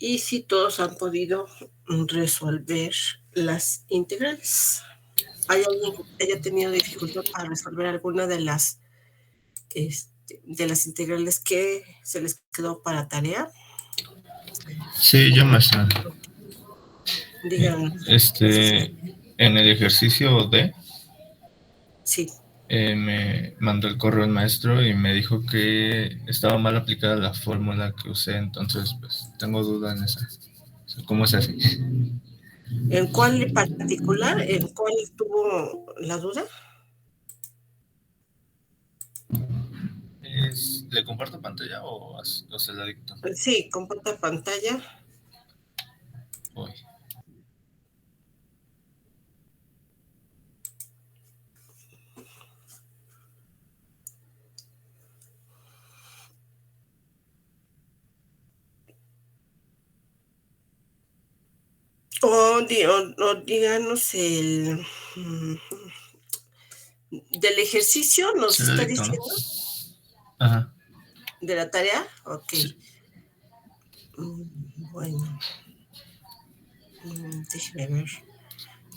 y si todos han podido resolver las integrales. ¿Hay alguien que haya tenido dificultad para resolver alguna de las integrales que se les quedó para tarea? Sí, yo me sé. Díganos. En el ejercicio D, Sí. me mandó el correo el maestro y me dijo que estaba mal aplicada la fórmula que usé, entonces pues tengo duda en esa. ¿Cómo es así? ¿En cuál en particular? ¿En cuál tuvo la duda? ¿Le comparto pantalla o se la dicto? Sí, comparta pantalla. Voy. O díganos del ejercicio, nos Se la está dicto, ¿no? diciendo. Ajá. ¿De la tarea? Ok. Sí. Bueno. Déjeme ver.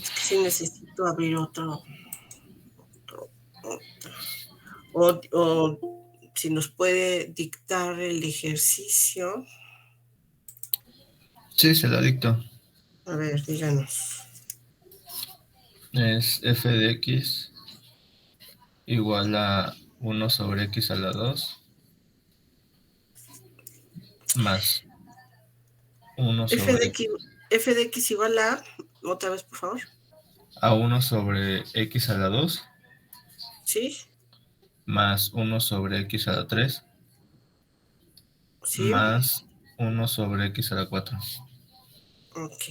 Es que sí necesito abrir otro. O si nos puede dictar el ejercicio. Sí, se la dicto. A ver, díganos. Es f de x igual a 1 sobre x a la 2 más 1 sobre F de x igual a, otra vez por favor. A 1 sobre x a la 2 Sí, más 1 sobre x a la 3 sí, más 1 sobre x a la 4. ok.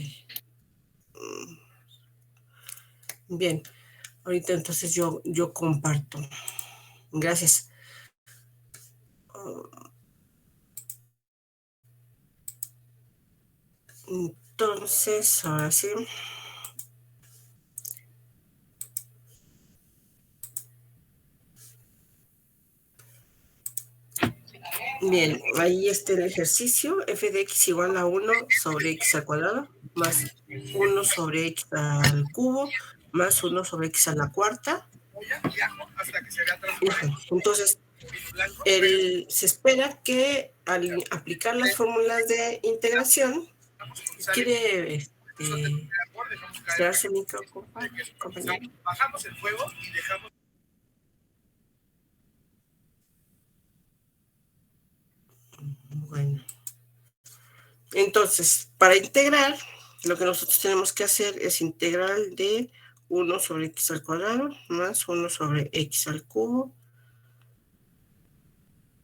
Bien, ahorita entonces yo comparto. Gracias. Entonces, ahora sí. Bien, ahí está el ejercicio. F de x igual a 1 sobre x al cuadrado más 1 sobre x al cubo más 1 sobre x a la cuarta. Entonces, se espera que al aplicar las fórmulas de integración, quiere cerrar su micro, compañero. Bajamos el fuego y dejamos. Bueno. Entonces, para integrar, lo que nosotros tenemos que hacer es integral de 1 sobre x al cuadrado más 1 sobre x al cubo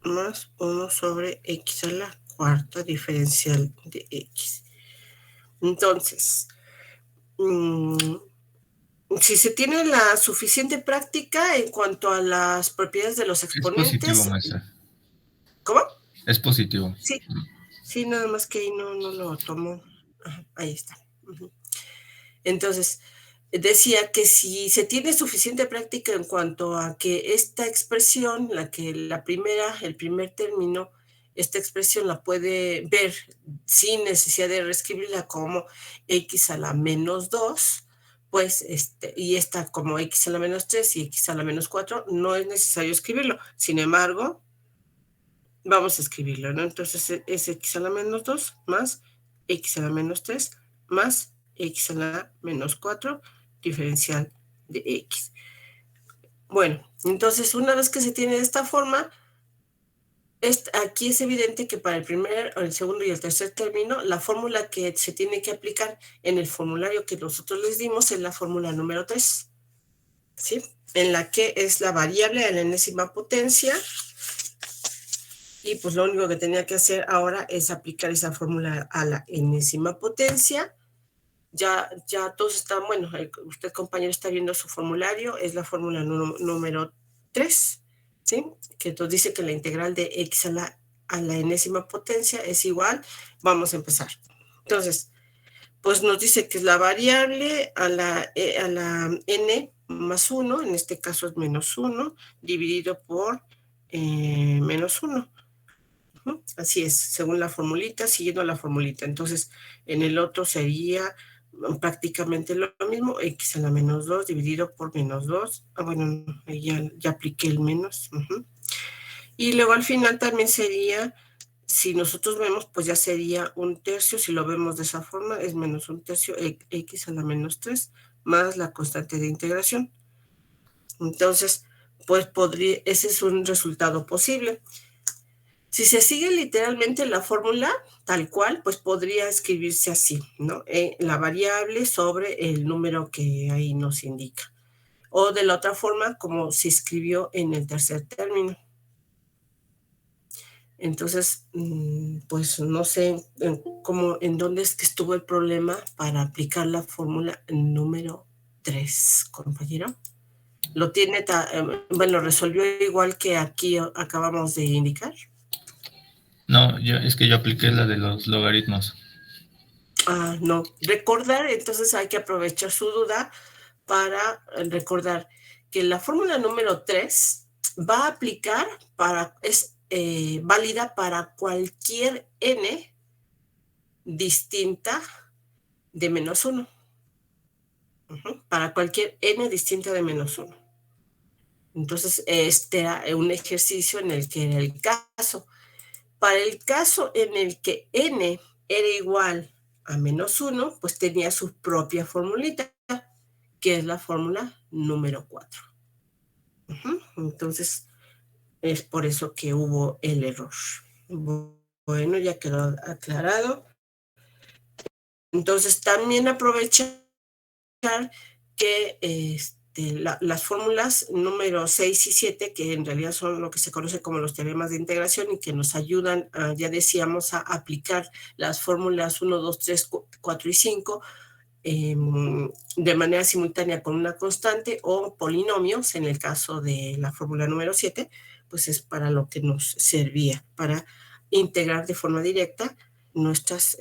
más 1 sobre x a la cuarta diferencial de x. Entonces, si se tiene la suficiente práctica en cuanto a las propiedades de los exponentes. Es positivo, maestra. ¿Cómo? Es positivo. Sí, nada más que ahí no lo tomo. Ajá, ahí está. Entonces, decía que si se tiene suficiente práctica en cuanto a que esta expresión, el primer término, esta expresión la puede ver sin necesidad de reescribirla como x a la menos 2, pues, y esta como x a la menos 3 y x a la menos 4, no es necesario escribirlo. Sin embargo, vamos a escribirlo, ¿no? Entonces es x a la menos 2 más x a la menos 3 más x a la menos 4 diferencial de x. Bueno, entonces una vez que se tiene de esta forma, aquí es evidente que para el primer, el segundo y el tercer término, la fórmula que se tiene que aplicar en el formulario que nosotros les dimos es la fórmula número 3, ¿sí? En la que es la variable de la enésima potencia. Y pues lo único que tenía que hacer ahora es aplicar esa fórmula a la enésima potencia. Ya todos están, bueno, usted compañero está viendo su formulario, es la fórmula número 3, ¿sí? Que entonces dice que la integral de x a la enésima potencia es igual, vamos a empezar. Entonces, pues nos dice que es la variable a la n más 1, en este caso es menos 1, dividido por menos 1. Así es, según la formulita, siguiendo la formulita. Entonces, en el otro sería prácticamente lo mismo, x a la menos 2 dividido por menos 2. Bueno, ya apliqué el menos. Y luego al final también sería, si nosotros vemos, pues ya sería 1/3, si lo vemos de esa forma, es menos 1/3 x a la menos 3 más la constante de integración. Entonces, pues ese es un resultado posible. Si se sigue literalmente la fórmula tal cual, pues podría escribirse así, ¿no? La variable sobre el número que ahí nos indica. O de la otra forma, como se escribió en el tercer término. Entonces, pues no sé en dónde es que estuvo el problema para aplicar la fórmula número 3, compañero. Lo tiene, bueno, resolvió igual que aquí acabamos de indicar. No, es que yo apliqué la de los logaritmos. No, recordar, entonces hay que aprovechar su duda para recordar que la fórmula número 3 va a aplicar es válida para cualquier n distinta de menos 1. Para cualquier n distinta de menos 1. Entonces, este era un ejercicio en el que era el caso. Para el caso en el que n era igual a menos 1, pues tenía su propia formulita, que es la fórmula número 4. Entonces, es por eso que hubo el error. Bueno, ya quedó aclarado. Entonces, también aprovechar que las fórmulas número 6 y 7, que en realidad son lo que se conoce como los teoremas de integración y que nos ayudan, ya decíamos, a aplicar las fórmulas 1, 2, 3, 4 y 5 de manera simultánea con una constante o polinomios, en el caso de la fórmula número 7, pues es para lo que nos servía, para integrar de forma directa nuestros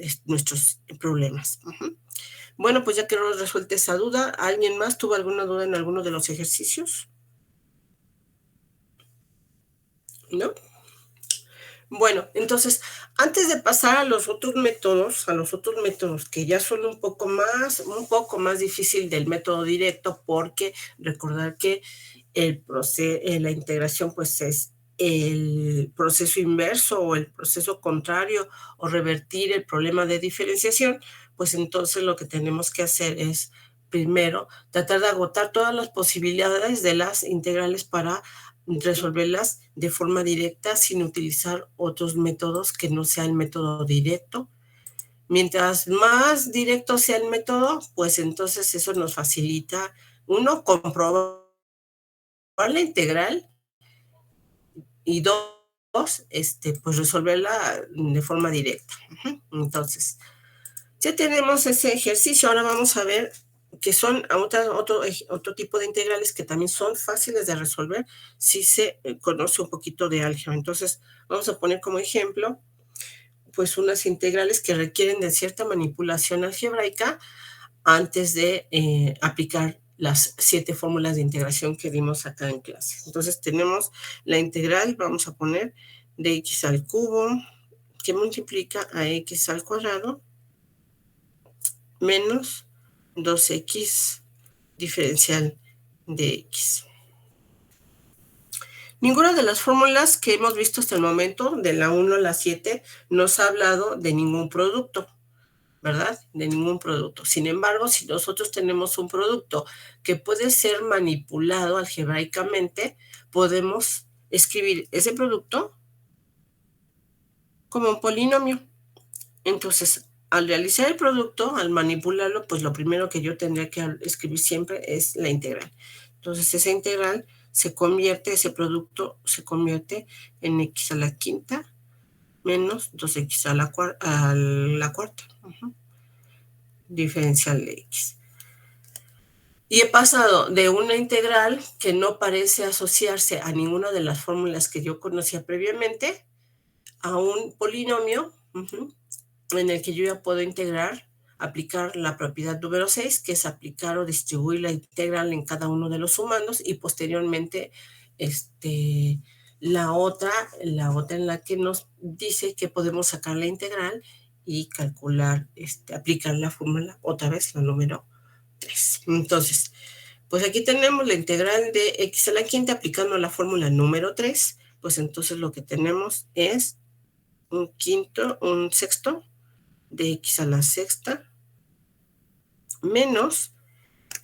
problemas. Bueno, pues ya quedó resuelta esa duda. ¿Alguien más tuvo alguna duda en alguno de los ejercicios? ¿No? Bueno, entonces, antes de pasar a los otros métodos que ya son un poco más difícil del método directo, porque recordar que la integración pues es el proceso inverso o el proceso contrario o revertir el problema de diferenciación, pues entonces lo que tenemos que hacer es primero tratar de agotar todas las posibilidades de las integrales para resolverlas de forma directa sin utilizar otros métodos que no sea el método directo. Mientras más directo sea el método, pues entonces eso nos facilita, uno, comprobar la integral y dos, pues resolverla de forma directa. Entonces, ya tenemos ese ejercicio. Ahora vamos a ver que son otro tipo de integrales que también son fáciles de resolver si se conoce un poquito de álgebra. Entonces, vamos a poner como ejemplo, pues unas integrales que requieren de cierta manipulación algebraica antes de aplicar las 7 fórmulas de integración que dimos acá en clase. Entonces, tenemos la integral, vamos a poner de x al cubo, que multiplica a x al cuadrado, menos 2x diferencial de x. Ninguna de las fórmulas que hemos visto hasta el momento, de la 1 a la 7, nos ha hablado de ningún producto, ¿verdad? De ningún producto. Sin embargo, si nosotros tenemos un producto que puede ser manipulado algebraicamente, podemos escribir ese producto como un polinomio. Entonces, al realizar el producto, al manipularlo, pues lo primero que yo tendría que escribir siempre es la integral. Entonces, esa integral ese producto se convierte en x a la quinta menos 2x a la cuarta. Diferencial de x. Y he pasado de una integral que no parece asociarse a ninguna de las fórmulas que yo conocía previamente a un polinomio en el que yo ya puedo aplicar la propiedad número 6, que es aplicar o distribuir la integral en cada uno de los sumandos y posteriormente la otra en la que nos dice que podemos sacar la integral y calcular, aplicar la fórmula, otra vez la número 3. Entonces, pues aquí tenemos la integral de x a la quinta aplicando la fórmula número 3, pues entonces lo que tenemos es un sexto de x a la sexta menos,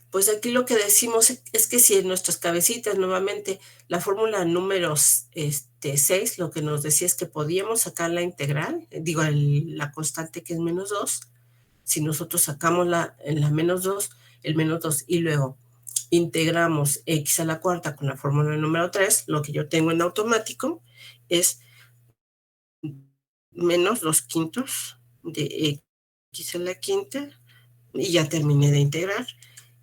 pues aquí lo que decimos es que si en nuestras cabecitas nuevamente la fórmula número 6 lo que nos decía es que podíamos sacar la integral, digo la constante que es menos 2, si nosotros sacamos la menos 2, el menos 2 y luego integramos x a la cuarta con la fórmula número 3, lo que yo tengo en automático es menos 2 quintos de x a la quinta y ya terminé de integrar.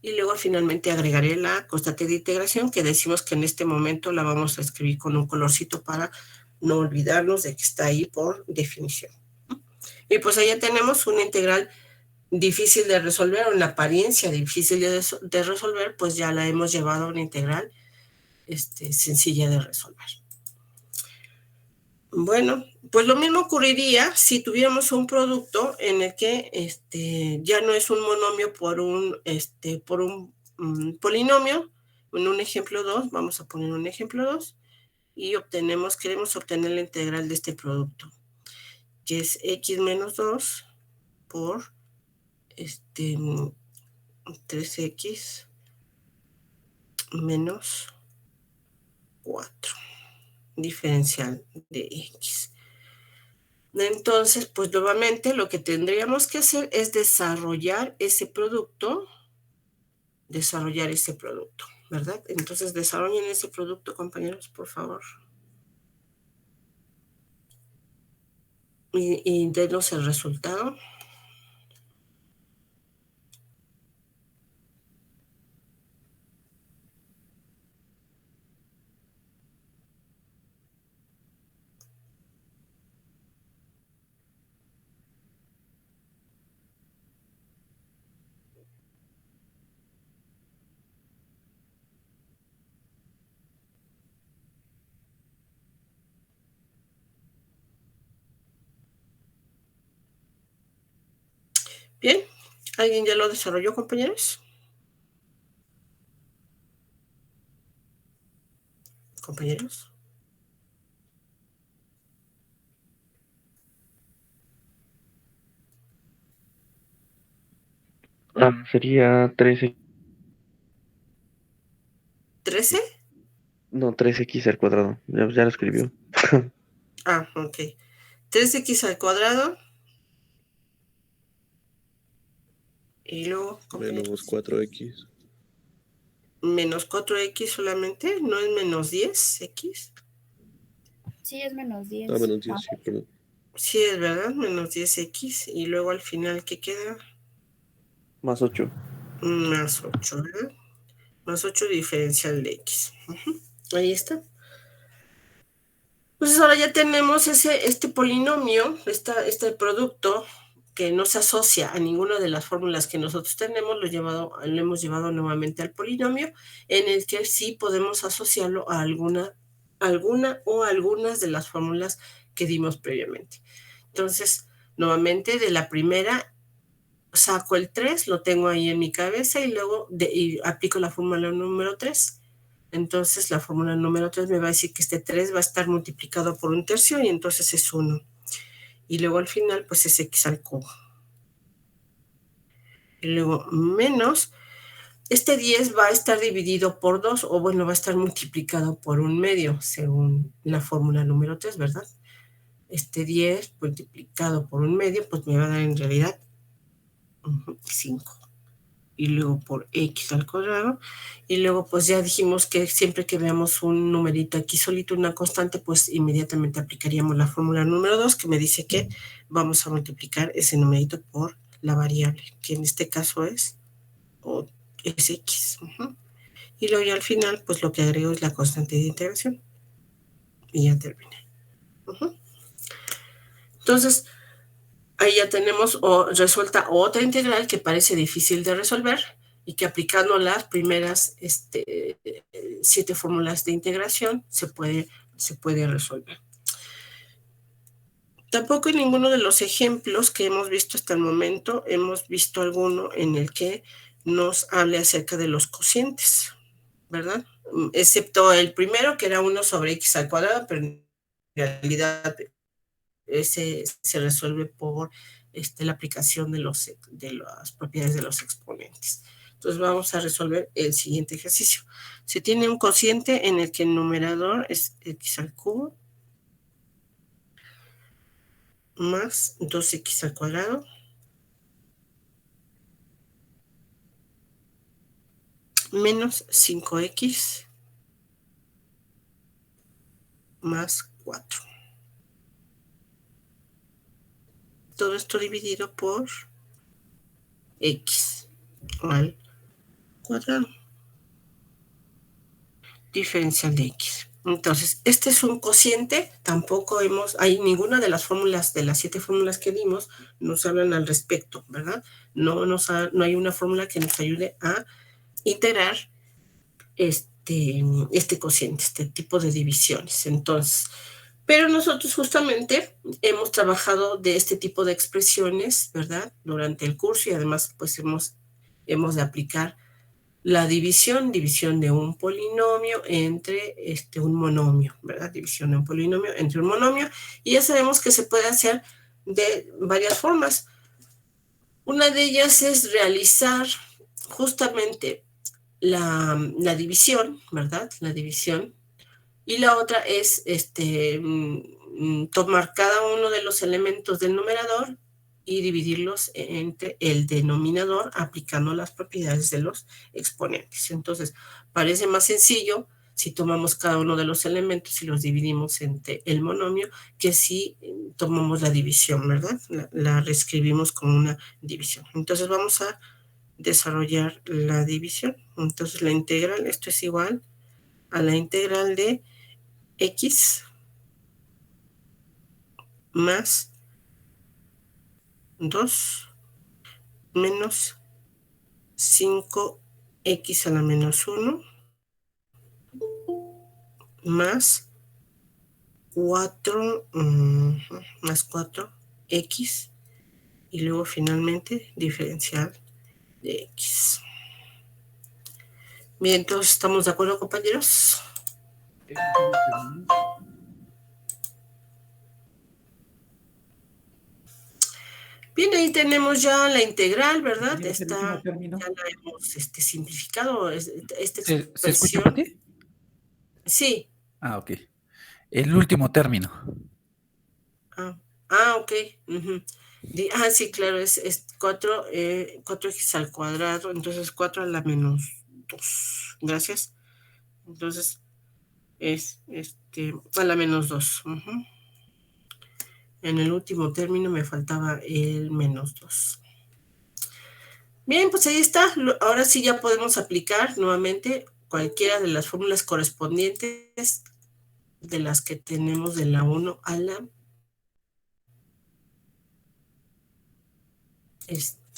Y luego finalmente agregaré la constante de integración que decimos que en este momento la vamos a escribir con un colorcito para no olvidarnos de que está ahí por definición. Y pues allá tenemos una integral difícil de resolver, o en apariencia difícil de resolver, pues ya la hemos llevado a una integral sencilla de resolver. Bueno, pues lo mismo ocurriría si tuviéramos un producto en el que ya no es un monomio por un polinomio. En un ejemplo 2, vamos a poner un ejemplo 2, y queremos obtener la integral de este producto, que es x menos 2 por 3x menos 4, diferencial de x. Entonces, pues nuevamente lo que tendríamos que hacer es desarrollar ese producto, ¿verdad? Entonces, desarrollen ese producto, compañeros, por favor. Y denos el resultado. Bien, ¿alguien ya lo desarrolló, compañeros? ¿Compañeros? Sería 13. ¿13? No, 3x al cuadrado. Ya lo escribió. Ok. 3x al cuadrado. Y luego, menos 4x. Menos 4x solamente, ¿no es menos 10x? Sí, es menos 10. Menos 10, sí, perdón. Sí, es verdad, menos 10x. Y luego al final, ¿qué queda? Más 8. Más 8, ¿verdad? Más 8 diferencial de x. Ahí está. Pues ahora ya tenemos este polinomio, este producto que no se asocia a ninguna de las fórmulas que nosotros tenemos, lo hemos llevado nuevamente al polinomio, en el que sí podemos asociarlo a alguna o algunas de las fórmulas que dimos previamente. Entonces, nuevamente de la primera saco el 3, lo tengo ahí en mi cabeza y luego aplico la fórmula número 3. Entonces la fórmula número 3 me va a decir que este 3 va a estar multiplicado por 1/3 y entonces es 1. Y luego al final pues es x al cubo. Y luego menos, este 10 va a estar dividido por 2, o bueno, va a estar multiplicado por 1/2, según la fórmula número 3, ¿verdad? Este 10 multiplicado por 1/2, pues me va a dar en realidad 5. Y luego por x al cuadrado, y luego pues ya dijimos que siempre que veamos un numerito aquí solito, una constante, pues inmediatamente aplicaríamos la fórmula número 2, que me dice que vamos a multiplicar ese numerito por la variable, que en este caso es x. Y luego ya al final, pues lo que agrego es la constante de integración. Y ya terminé. Entonces, ahí ya tenemos resuelta otra integral que parece difícil de resolver y que aplicando las primeras 7 fórmulas de integración se puede se puede resolver. Tampoco en ninguno de los ejemplos que hemos visto hasta el momento hemos visto alguno en el que nos hable acerca de los cocientes, ¿verdad? Excepto el primero, que era 1 sobre x al cuadrado, pero en realidad ese se resuelve por la aplicación de las propiedades de los exponentes. Entonces vamos a resolver el siguiente ejercicio. Se tiene un cociente en el que el numerador es x al cubo más 2x al cuadrado menos 5x más 4. Todo esto dividido por x al cuadrado. Diferencial de x. Entonces, este es un cociente, tampoco hay ninguna de las fórmulas, de las 7 fórmulas que vimos, nos hablan al respecto, ¿verdad? No hay una fórmula que nos ayude a integrar este cociente, este tipo de divisiones. Entonces, pero nosotros justamente hemos trabajado de este tipo de expresiones, ¿verdad? Durante el curso, y además pues hemos de aplicar la división de un polinomio entre un monomio, ¿verdad? División de un polinomio entre un monomio, y ya sabemos que se puede hacer de varias formas. Una de ellas es realizar justamente la división, ¿verdad? La división. Y la otra es tomar cada uno de los elementos del numerador y dividirlos entre el denominador aplicando las propiedades de los exponentes. Entonces, parece más sencillo si tomamos cada uno de los elementos y los dividimos entre el monomio que si tomamos la división, ¿verdad? La reescribimos como una división. Entonces, vamos a desarrollar la división. Entonces, la integral, esto es igual a la integral de x más 2 menos 5x a la menos 1 más 4 más 4x y luego finalmente diferencial de x. Bien, entonces, ¿estamos de acuerdo, compañeros? Bien, ahí tenemos ya la integral, ¿verdad? Ya la hemos simplificado. Esta ¿Se escucha, Pati? Sí. Ah, ok. El último término. Ok. Sí, claro, es 4x al cuadrado, entonces 4 a la menos 2. Gracias. Entonces, es a la menos 2. En el último término me faltaba el menos 2. Bien, pues ahí está. Ahora sí ya podemos aplicar nuevamente cualquiera de las fórmulas correspondientes de las que tenemos de la 1 a la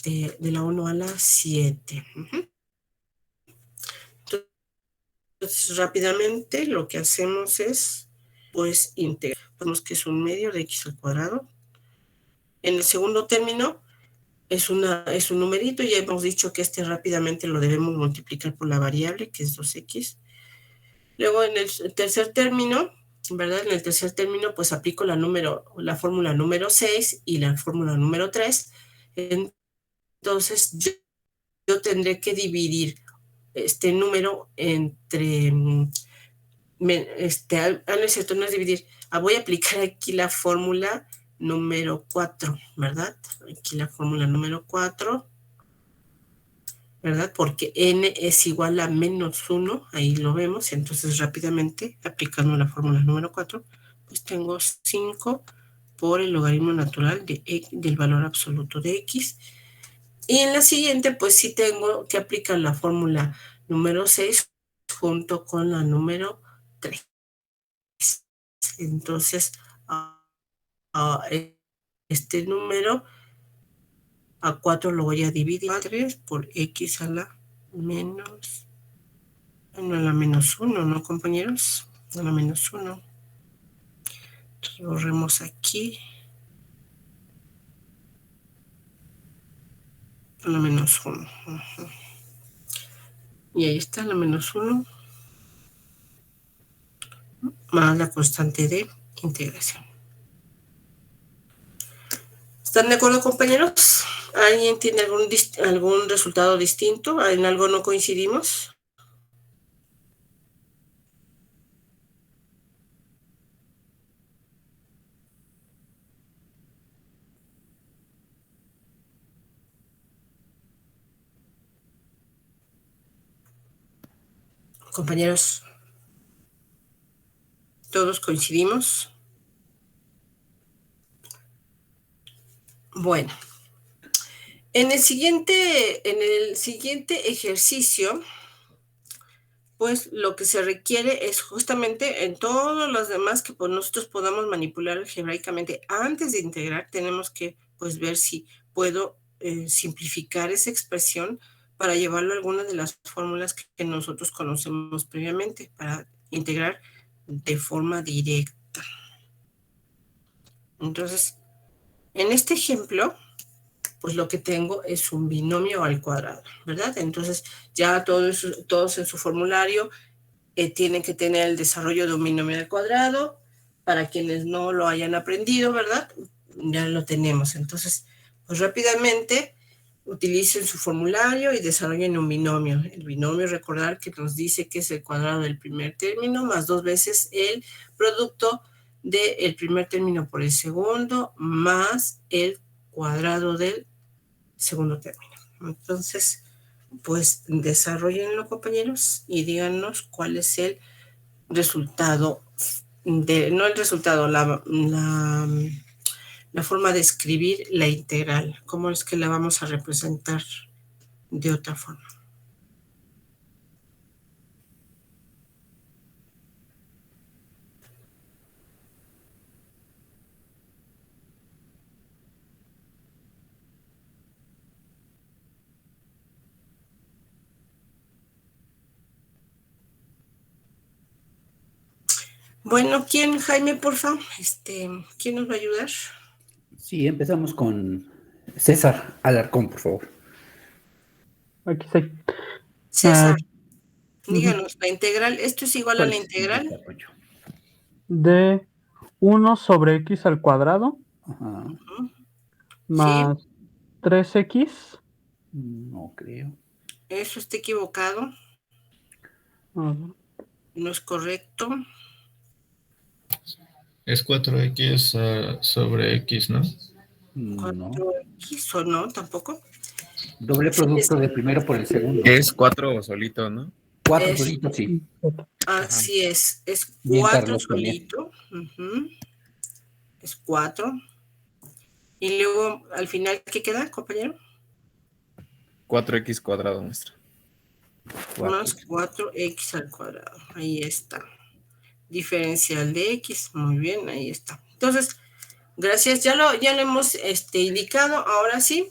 de la 1 a la 7. Entonces, rápidamente lo que hacemos es, pues, integrar. Vemos que es un medio de x al cuadrado. En el segundo término es un numerito, ya hemos dicho que rápidamente lo debemos multiplicar por la variable, que es 2x. Luego en el tercer término, ¿verdad? En el tercer término, pues aplico la fórmula número 6 y la fórmula número 3. Entonces, yo tendré que dividir este número entre... no es cierto, no es dividir. Voy a aplicar aquí la fórmula número 4, ¿verdad? Aquí la fórmula número 4, ¿verdad? Porque n es igual a menos 1, ahí lo vemos. Entonces, rápidamente, aplicando la fórmula número 4, pues tengo 5 por el logaritmo natural del valor absoluto de x. Y en la siguiente, pues sí tengo que aplicar la fórmula número 6 junto con la número 3. Entonces, este número a 4 lo voy a dividir 3 por x a la menos... Bueno, a la menos 1, ¿no, compañeros? A la menos 1. Borremos aquí. La menos 1. Y ahí está la menos 1. Más la constante de integración. ¿Están de acuerdo, compañeros? ¿Alguien tiene algún resultado distinto? ¿En algo no coincidimos? Compañeros, ¿todos coincidimos? Bueno, en el siguiente ejercicio, pues lo que se requiere es justamente en todos los demás que pues, nosotros podamos manipular algebraicamente antes de integrar, tenemos que pues ver si puedo simplificar esa expresión para llevarlo a alguna de las fórmulas que nosotros conocemos previamente para integrar de forma directa. Entonces, en este ejemplo, pues lo que tengo es un binomio al cuadrado, ¿verdad? Entonces, ya todos en su formulario tienen que tener el desarrollo de un binomio al cuadrado. Para quienes no lo hayan aprendido, ¿verdad? Ya lo tenemos. Entonces, pues rápidamente utilicen su formulario y desarrollen un binomio. El binomio, recordar que nos dice que es el cuadrado del primer término más 2 veces el producto del primer término por el segundo más el cuadrado del segundo término. Entonces, pues desarrollenlo, compañeros, y díganos cuál es el resultado, no el resultado, la forma de escribir la integral. ¿Cómo es que la vamos a representar de otra forma? Bueno, ¿quién, Jaime, por favor? ¿Quién nos va a ayudar? Sí, empezamos con César Alarcón, por favor. Aquí estoy. César, díganos, la integral, ¿esto es igual a ¿Cuál la es el integral? desarrollo? De 1 sobre x al cuadrado Ajá, más 3x. no creo. Eso está equivocado, A ver, no es correcto. Es 4x sobre x, ¿no? No. 4x o no, tampoco. Doble producto del primero por el segundo. Es 4 solito, ¿no? 4 Es- solitos, sí. Así es Bien, 4 Carlos, también. solito. Es 4. Y luego, al final, ¿qué queda, compañero? 4x cuadrado, maestra. Más 4x al cuadrado. Ahí está. Diferencial de x. Muy bien, ahí está. Entonces, gracias. Ya lo hemos indicado. Ahora sí.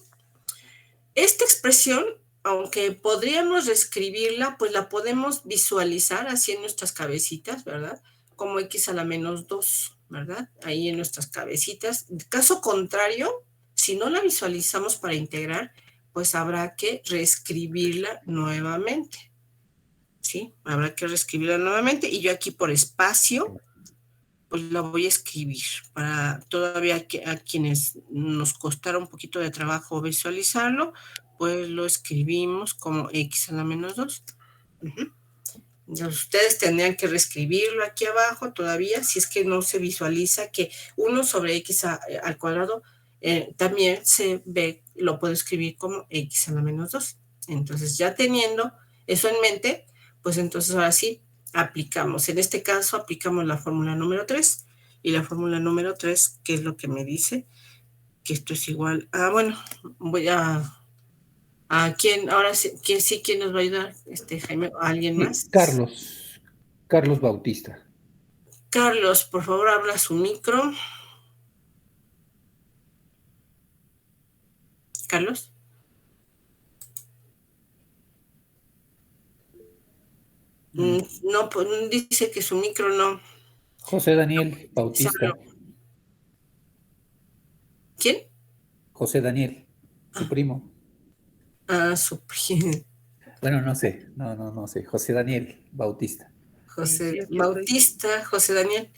Esta expresión, aunque podríamos reescribirla, pues la podemos visualizar así en nuestras cabecitas, ¿verdad? Como x a la menos 2, ¿verdad? Ahí en nuestras cabecitas. Caso contrario, si no la visualizamos para integrar, pues habrá que reescribirla nuevamente. ¿Sí? Habrá que reescribirla nuevamente y yo aquí por espacio, pues la voy a escribir para todavía a quienes nos costara un poquito de trabajo visualizarlo, pues lo escribimos como x a la menos 2. Entonces, ustedes tendrían que reescribirlo aquí abajo todavía, si es que no se visualiza que 1 sobre x al cuadrado también se ve, lo puedo escribir como x a la menos 2. Entonces, ya teniendo eso en mente, pues entonces ahora sí, aplicamos. En este caso, aplicamos la fórmula número 3. Y la fórmula número 3, ¿qué es lo que me dice? Que esto es igual a, bueno, voy a quién, ahora sí, quién nos va a ayudar, Jaime, ¿alguien más? Carlos Bautista. Carlos, por favor, habla su micro. Carlos. No, pues dice que su micro no. José Daniel Bautista. José Daniel, su primo. Su primo. Bueno, no sé, no sé. José Daniel Bautista. José Sí, aquí Bautista, José Daniel.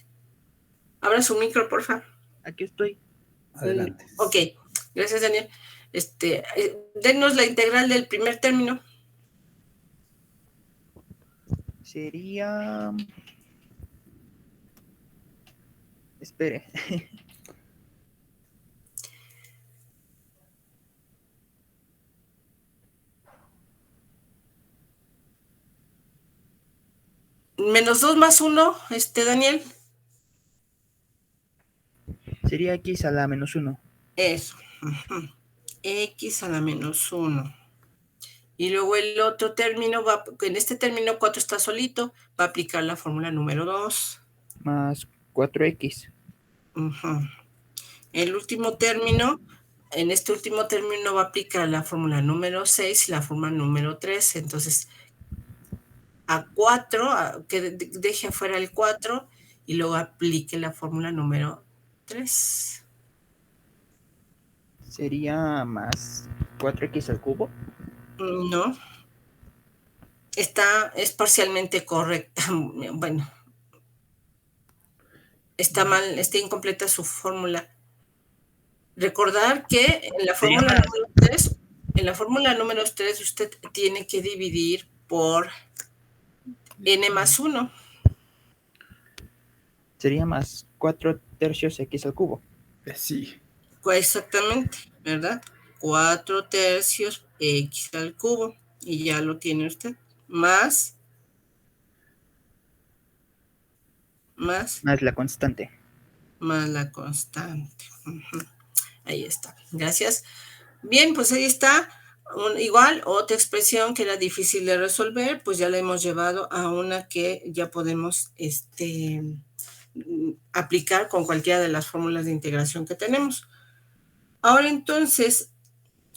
Abra su micro, por favor. Aquí estoy. Adelante. Ok, gracias, Daniel. Denos la integral del primer término. Sería... Espere. Menos 2 más 1, Daniel. Sería x a la menos 1. Eso. Ujú. X a la menos 1. Y luego el otro término, en este término 4 está solito, va a aplicar la fórmula número 2. Más 4x. Ujú. El último término, en este último término va a aplicar la fórmula número 6 y la fórmula número 3. Entonces, a 4, que deje afuera el 4 y luego aplique la fórmula número 3. Sería más 4x al cubo. No. Es parcialmente correcta. Bueno, está mal, está incompleta su fórmula. Recordar que en la fórmula número 3, usted tiene que dividir por n más 1. Sería más 4 tercios x al cubo. Sí. Exactamente, ¿verdad? 4 tercios x al cubo. Y ya lo tiene usted. Más la constante. Más la constante. Uh-huh. Ahí está. Gracias. Bien, pues ahí está. Igual, otra expresión que era difícil de resolver, pues ya la hemos llevado a una que ya podemos aplicar con cualquiera de las fórmulas de integración que tenemos. Ahora entonces,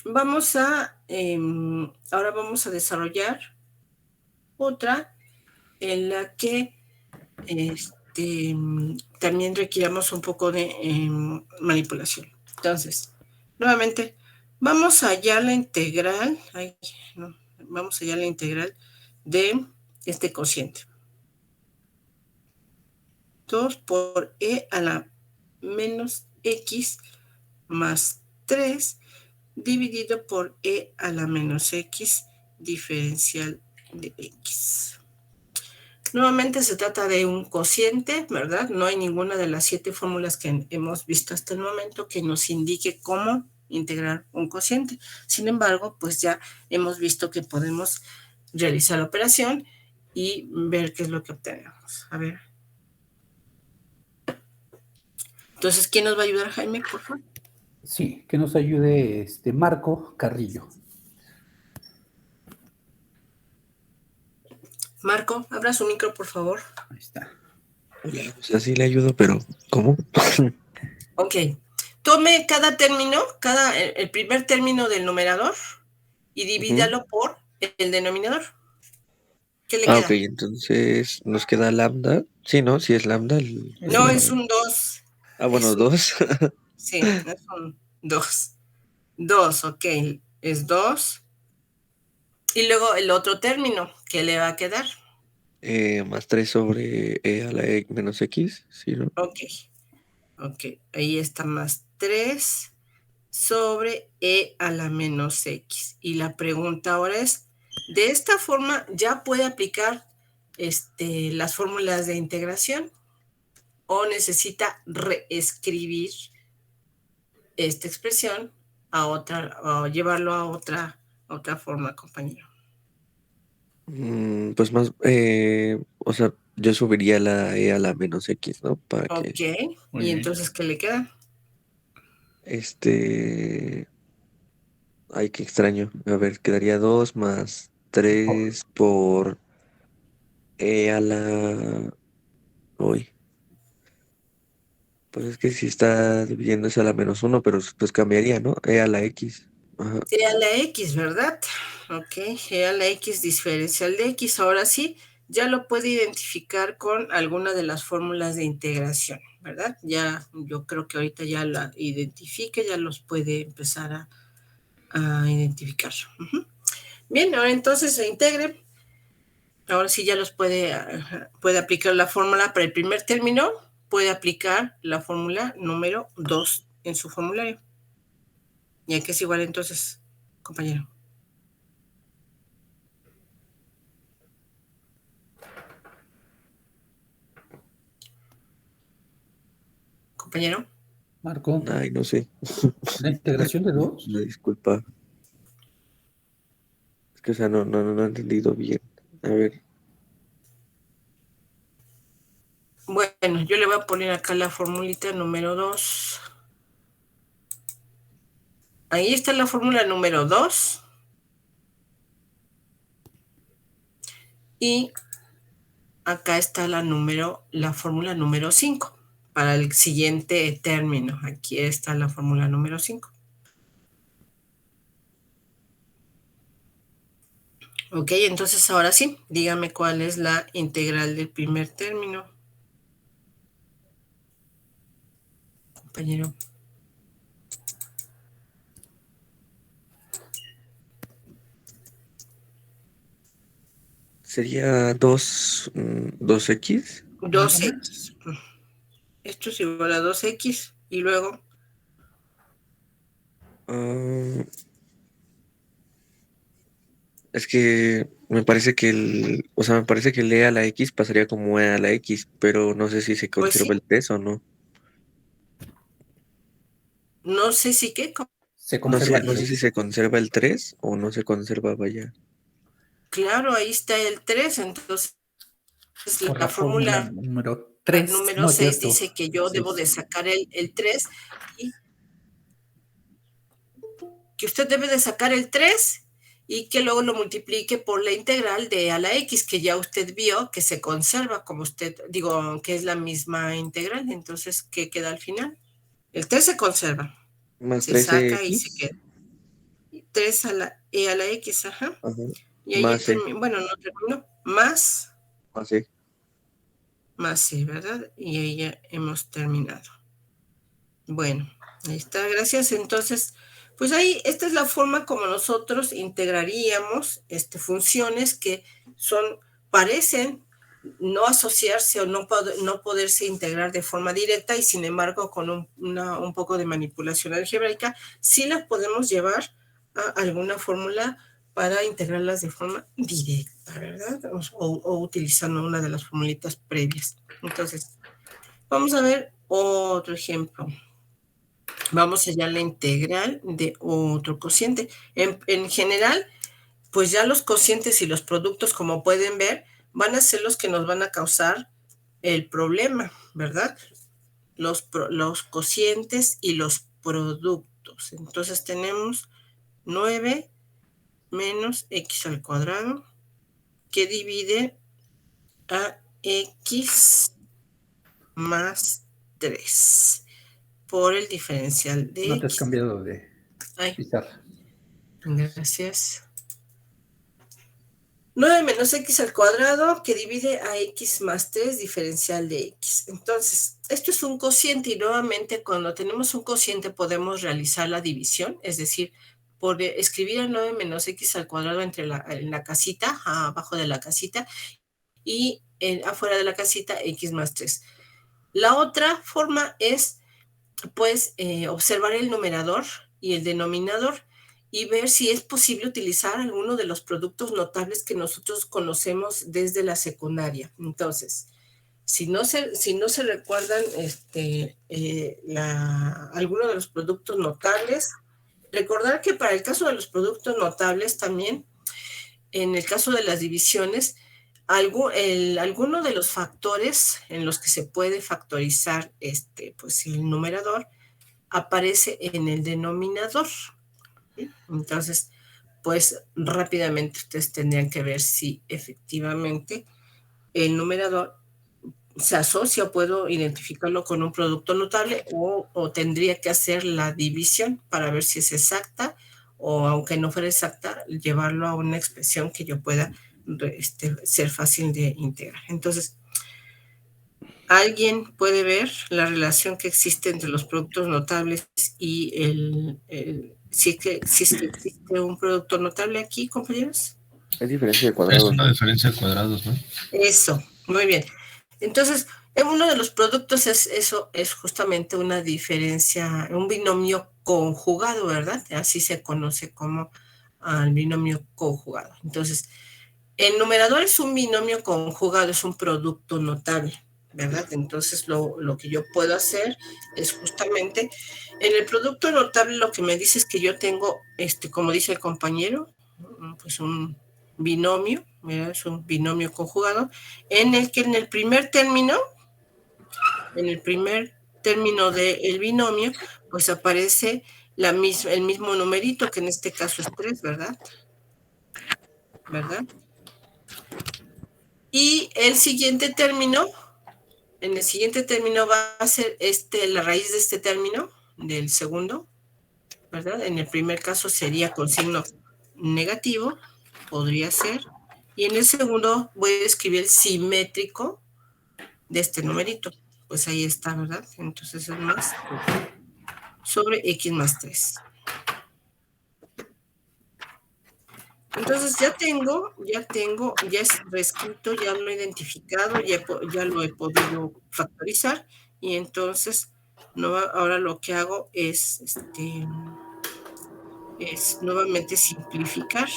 ahora vamos a desarrollar otra en la que también requiramos un poco de manipulación. Entonces, nuevamente, vamos a hallar la integral, vamos a hallar la integral de este cociente. 2 por e a la menos x más 3 dividido por e a la menos x diferencial de x. Nuevamente se trata de un cociente, ¿verdad? No hay ninguna de las 7 fórmulas que hemos visto hasta el momento que nos indique cómo integrar un cociente. Sin embargo, pues ya hemos visto que podemos realizar la operación y ver qué es lo que obtenemos. A ver. Entonces, ¿quién nos va a ayudar, Jaime, por favor? Sí, que nos ayude Marco Carrillo. Marco, abra su micro, por favor. Ahí está. Hola, o sea, sí le ayudo, pero ¿cómo? Ok. Tome cada término, el primer término del numerador y divídalo por el denominador. ¿Qué le queda? Ok, entonces nos queda lambda. Sí, ¿no? Sí es lambda. No, es un 2. Bueno, 2. Sí, es un 2. 2, ok. Es 2. Y luego el otro término, ¿qué le va a quedar? Más 3 sobre e a la menos x, ¿sí, no? Ok. Ahí está más 3 sobre e a la menos x. Y la pregunta ahora es, ¿de esta forma ya puede aplicar las fórmulas de integración o necesita reescribir esta expresión o llevarlo a otra forma, compañero? Pues más, o sea, yo subiría la e a la menos x, ¿no? Para que Ok, y entonces, ¿qué le queda? Ay, qué extraño. A ver, quedaría 2 más 3 por e a la... Uy. Pues es que si está dividiéndose a la menos 1, pero pues cambiaría, ¿no? E a la x. Ajá. E a la x, ¿verdad? Ok, e a la x diferencial de x. Ahora sí, ya lo puede identificar con alguna de las fórmulas de integración, ¿verdad? Ya, yo creo que ahorita ya la identifique, ya los puede empezar a identificar. Bien, ahora entonces se integre. Ahora sí ya los puede aplicar la fórmula para el primer término, puede aplicar la fórmula número 2 en su formulario. ¿Y que es igual entonces, compañero? Compañero. Marco. Ay, no sé. ¿La integración de 2? Una disculpa. Es que, o sea, no he entendido bien. A ver. Bueno, yo le voy a poner acá la formulita número 2. Ahí está la fórmula número 2. Y acá está la fórmula número 5 para el siguiente término. Aquí está la fórmula número 5. Ok, entonces ahora sí, dígame cuál es la integral del primer término. Compañero. Sería 2x. 2x. Esto es igual a 2x. Y luego. Es que me parece que me parece que el e a la x pasaría como e a la x, pero no sé si se Pues conserva sí. el 3 o no. No sé si qué. No sé si se conserva el 3 o no se conserva, vaya. Claro, ahí está el 3, entonces Por la fórmula número 3. número 6 dice que yo debo de sacar el 3 y que usted debe de sacar el 3 y que luego lo multiplique por la integral de e a la x, que ya usted vio que se conserva, como usted, digo, que es la misma integral. Entonces, ¿qué queda al final? El 3 se conserva. Más Se 3x. saca y se queda. 3 a la e a la x, ajá. Y ahí Más bueno, no terminó. Más e. Más c, ¿verdad? Y ahí ya hemos terminado. Bueno, ahí está, gracias. Entonces, pues ahí, esta es la forma como nosotros integraríamos funciones que parecen no asociarse o no poderse integrar de forma directa y sin embargo con un poco de manipulación algebraica, sí las podemos llevar a alguna fórmula para integrarlas de forma directa, ¿verdad? O utilizando una de las formulitas previas. Entonces, vamos a ver otro ejemplo. Vamos a hallar la integral de otro cociente. En general, pues ya los cocientes y los productos, como pueden ver, van a ser los que nos van a causar el problema, ¿verdad? Los cocientes y los productos. Entonces tenemos 9 menos x al cuadrado que divide a x más 3 por el diferencial de No x. te has cambiado de pizarra. Gracias. 9 menos x al cuadrado que divide a x más 3 diferencial de x. Entonces, esto es un cociente y nuevamente cuando tenemos un cociente podemos realizar la división, es decir, por escribir el 9 menos x al cuadrado en la casita, abajo de la casita, y afuera de la casita x más 3. La otra forma es, pues, observar el numerador y el denominador y ver si es posible utilizar alguno de los productos notables que nosotros conocemos desde la secundaria. Entonces, si no se recuerdan alguno de los productos notables, recordar que para el caso de los productos notables también, en el caso de las divisiones, alguno de los factores en los que se puede factorizar pues el numerador aparece en el denominador. Entonces, pues rápidamente ustedes tendrían que ver si efectivamente el numerador se asocia o puedo identificarlo con un producto notable o tendría que hacer la división para ver si es exacta o aunque no fuera exacta, llevarlo a una expresión que yo pueda ser fácil de integrar. Entonces, ¿alguien puede ver la relación que existe entre los productos notables y si es que existe un producto notable aquí, compañeros? Es diferencia de Es cuadrados, una ¿no? diferencia de cuadrados, ¿no? Eso, muy bien. Entonces, uno de los productos es justamente una diferencia, un binomio conjugado, ¿verdad? Así se conoce como el binomio conjugado. Entonces, el numerador es un binomio conjugado, es un producto notable, ¿verdad? Entonces, lo que yo puedo hacer es justamente, en el producto notable lo que me dice es que yo tengo, como dice el compañero, pues un binomio, ¿verdad? Es un binomio conjugado, en el que en el primer término del binomio, pues aparece el mismo numerito, que en este caso es 3, ¿verdad? Y en el siguiente término va a ser la raíz de este término, del segundo, ¿verdad? En el primer caso sería con signo negativo, podría ser, y en el segundo voy a escribir el simétrico de este numerito. Pues ahí está, ¿verdad? Entonces es más sobre x más 3. Entonces ya es reescrito, ya lo he identificado, ya lo he podido factorizar, y entonces ahora lo que hago es nuevamente simplificar.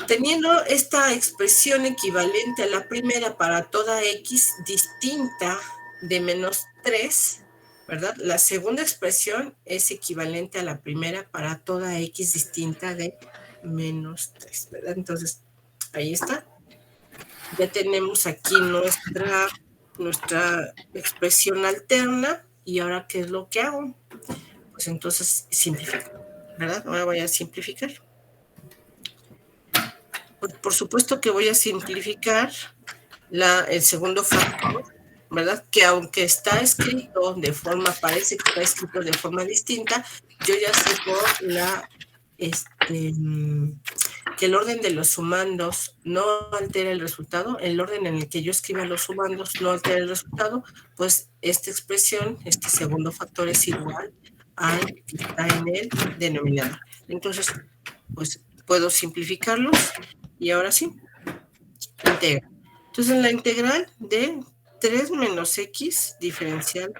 Teniendo esta expresión equivalente a la primera para toda x distinta de menos 3, ¿verdad? La segunda expresión es equivalente a la primera para toda x distinta de menos 3, ¿verdad? Entonces, ahí está. Ya tenemos aquí nuestra expresión alterna, y ahora, ¿qué es lo que hago? Pues entonces simplifico, ¿verdad? Ahora voy a simplificar. Por supuesto que voy a simplificar el segundo factor, ¿verdad? Que aunque está escrito parece que está escrito de forma distinta, yo ya sé que el orden de los sumandos no altera el resultado, el orden en el que yo escriba los sumandos no altera el resultado, pues esta expresión, este segundo factor es igual al que está en el denominador. Entonces, pues puedo simplificarlos, y ahora sí, integra. Entonces, la integral de 3 menos x diferencial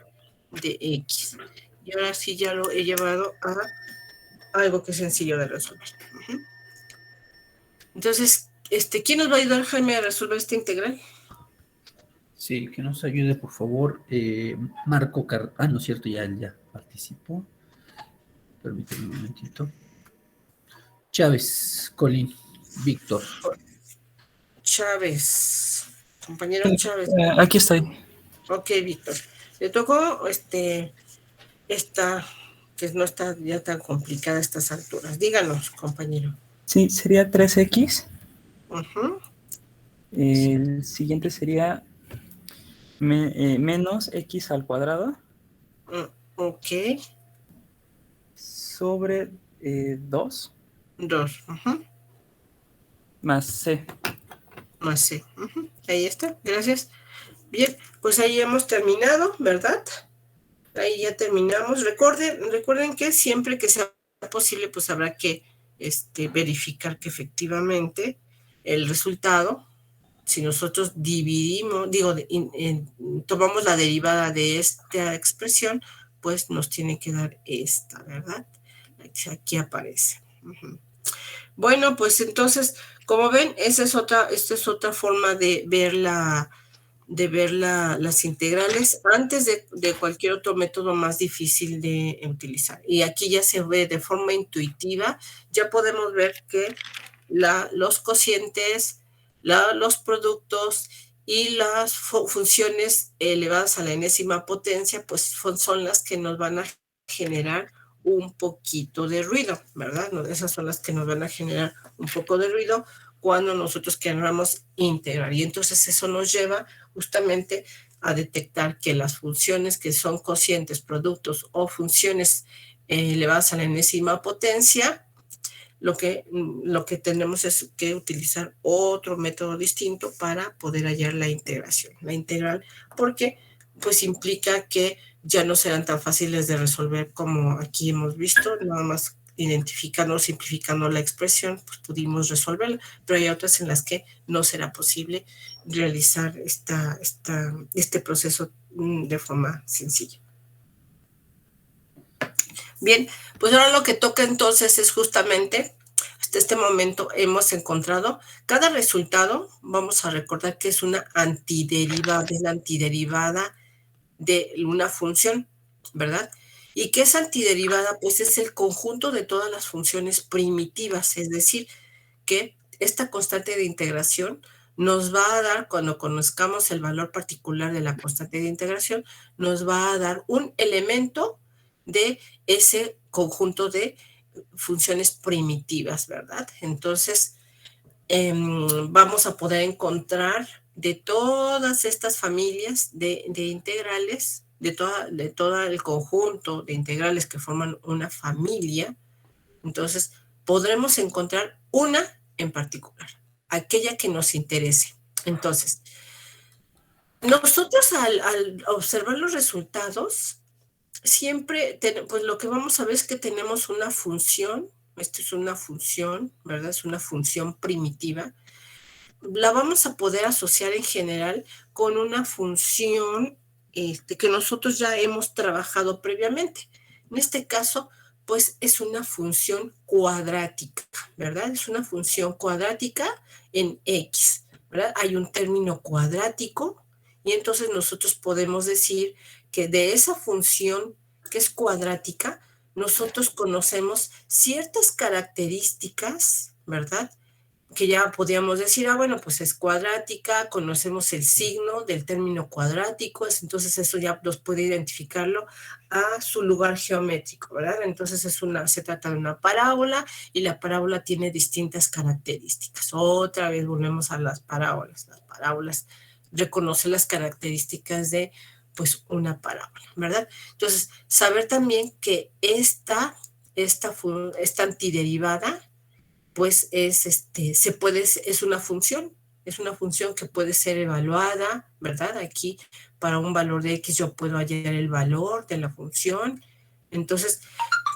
de x. Y ahora sí ya lo he llevado a algo que es sencillo de resolver. Entonces, ¿quién nos va a ayudar, Jaime, a resolver esta integral? Sí, que nos ayude, por favor. Marco no es cierto, ya participó. Permíteme un momentito. Chávez, Colín, Víctor. Chávez. Compañero Chávez. Aquí estoy. Ok, Víctor. Le tocó esta, que no está ya tan complicada a estas alturas. Díganos, compañero. Sí, sería 3x. Uh-huh. El siguiente sería menos x al cuadrado. Ok. Sobre 2. 2. Uh-huh. Más c. Más c. Uh-huh. Ahí está, gracias. Bien, pues ahí hemos terminado, ¿verdad? Ahí ya terminamos. Recuerden que siempre que sea posible, pues habrá que verificar que efectivamente el resultado, si nosotros dividimos, tomamos la derivada de esta expresión, pues nos tiene que dar esta, ¿verdad? Aquí aparece. Uh-huh. Bueno, pues entonces, como ven, esta es otra forma de ver las integrales antes de cualquier otro método más difícil de utilizar. Y aquí ya se ve de forma intuitiva, ya podemos ver que los cocientes, los productos y las funciones elevadas a la enésima potencia, pues son las que nos van a generar un poquito de ruido, ¿verdad? Esas son las que nos van a generar un poco de ruido cuando nosotros queramos integrar. Y entonces eso nos lleva justamente a detectar que las funciones que son cocientes, productos o funciones elevadas a la enésima potencia, lo que tenemos es que utilizar otro método distinto para poder hallar la integración, la integral, porque pues implica que ya no serán tan fáciles de resolver como aquí hemos visto, nada más identificando, simplificando la expresión, pues pudimos resolverla, pero hay otras en las que no será posible realizar este proceso de forma sencilla. Bien, pues ahora lo que toca entonces es justamente, hasta este momento hemos encontrado, cada resultado, vamos a recordar que es una antiderivada, es la antiderivada de una función, ¿verdad? ¿Y qué es antiderivada? Pues es el conjunto de todas las funciones primitivas, es decir, que esta constante de integración nos va a dar, cuando conozcamos el valor particular de la constante de integración, nos va a dar un elemento de ese conjunto de funciones primitivas, ¿verdad? Entonces, vamos a poder encontrar de todas estas familias de integrales, de todo el conjunto de integrales que forman una familia, entonces podremos encontrar una en particular, aquella que nos interese. Entonces, nosotros al observar los resultados, siempre, pues lo que vamos a ver es que tenemos una función, esto es una función, ¿verdad? Es una función primitiva. La vamos a poder asociar en general con una función que nosotros ya hemos trabajado previamente. En este caso, pues es una función cuadrática, ¿verdad? Es una función cuadrática en X, ¿verdad? Hay un término cuadrático y entonces nosotros podemos decir que de esa función que es cuadrática, nosotros conocemos ciertas características, ¿verdad? Que ya podríamos decir, bueno, pues es cuadrática, conocemos el signo del término cuadrático, entonces eso ya nos puede identificarlo a su lugar geométrico, ¿verdad? Entonces se trata de una parábola y la parábola tiene distintas características. Otra vez volvemos a las parábolas. Las parábolas reconocen las características de pues una parábola, ¿verdad? Entonces, saber también que esta antiderivada pues es una función que puede ser evaluada, ¿verdad? Aquí para un valor de X yo puedo hallar el valor de la función. Entonces,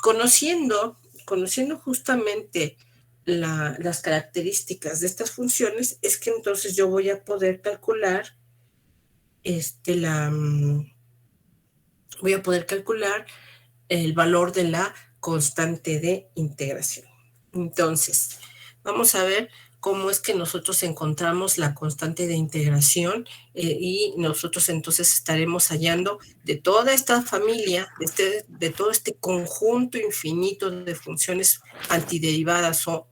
conociendo justamente las características de estas funciones, es que entonces yo voy a poder calcular el valor de la constante de integración. Entonces, vamos a ver cómo es que nosotros encontramos la constante de integración y nosotros entonces estaremos hallando de toda esta familia, de todo este conjunto infinito de funciones antiderivadas o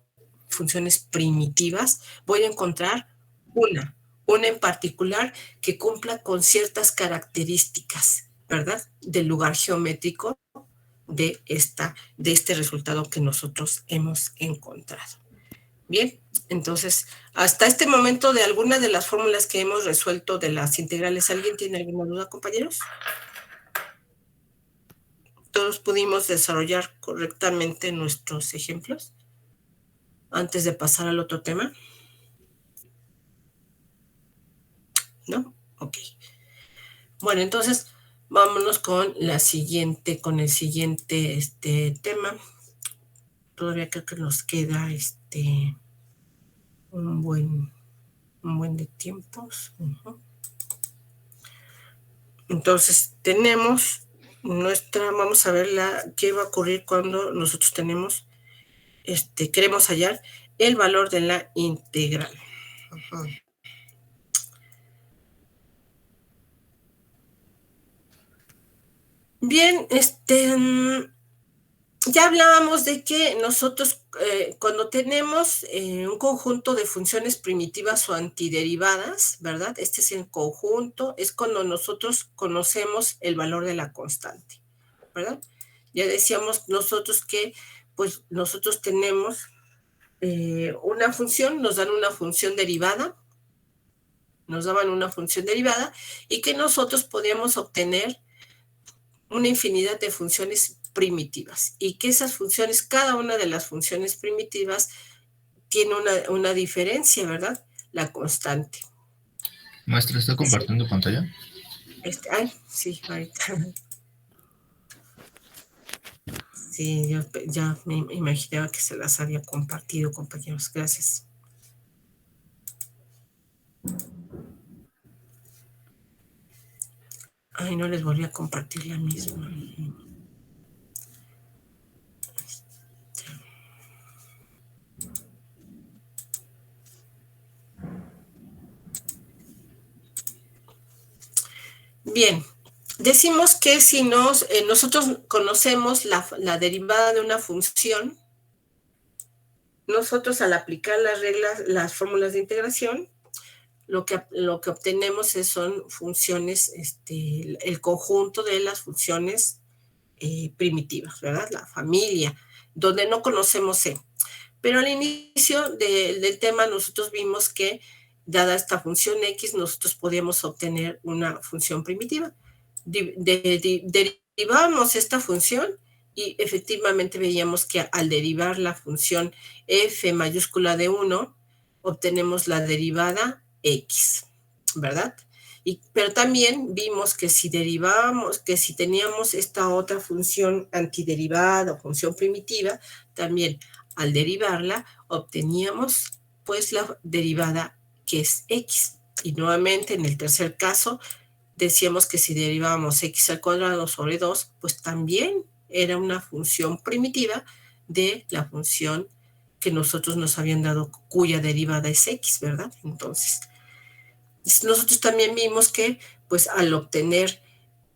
funciones primitivas, voy a encontrar una en particular que cumpla con ciertas características, ¿verdad? Del lugar geométrico de este resultado que nosotros hemos encontrado. Bien, entonces, hasta este momento de alguna de las fórmulas que hemos resuelto de las integrales, ¿alguien tiene alguna duda, compañeros? ¿Todos pudimos desarrollar correctamente nuestros ejemplos antes de pasar al otro tema? ¿No? Ok. Bueno, entonces vámonos con el siguiente tema. Todavía creo que nos queda un buen de tiempos. Entonces tenemos vamos a ver qué va a ocurrir cuando nosotros queremos hallar el valor de la integral. Bien, ya hablábamos de que nosotros cuando tenemos un conjunto de funciones primitivas o antiderivadas, ¿verdad? Este es el conjunto, es cuando nosotros conocemos el valor de la constante, ¿verdad? Ya decíamos nosotros que pues nosotros tenemos una función, nos dan una función derivada, y que nosotros podíamos obtener una infinidad de funciones primitivas y que esas funciones, cada una de las funciones primitivas tiene una diferencia, ¿verdad? La constante. Maestra, ¿está compartiendo pantalla? Ay, sí, ahorita. Sí, yo ya me imaginaba que se las había compartido, compañeros. Gracias. Ay, no les volví a compartir la misma. Bien, decimos que si nosotros conocemos la derivada de una función, nosotros al aplicar las reglas, las fórmulas de integración, lo que obtenemos son funciones, el conjunto de las funciones primitivas, ¿verdad? La familia, donde no conocemos C. Pero al inicio del tema nosotros vimos que, dada esta función X, nosotros podíamos obtener una función primitiva. Derivábamos esta función y efectivamente veíamos que al derivar la función f mayúscula de 1, obtenemos la derivada x, ¿verdad? Pero también vimos que si derivábamos, que si teníamos esta otra función antiderivada o función primitiva, también al derivarla obteníamos pues la derivada que es x. Y nuevamente en el tercer caso decíamos que si derivábamos x al cuadrado sobre 2, pues también era una función primitiva de la función que nosotros nos habían dado, cuya derivada es x, ¿verdad? Entonces, nosotros también vimos que pues al obtener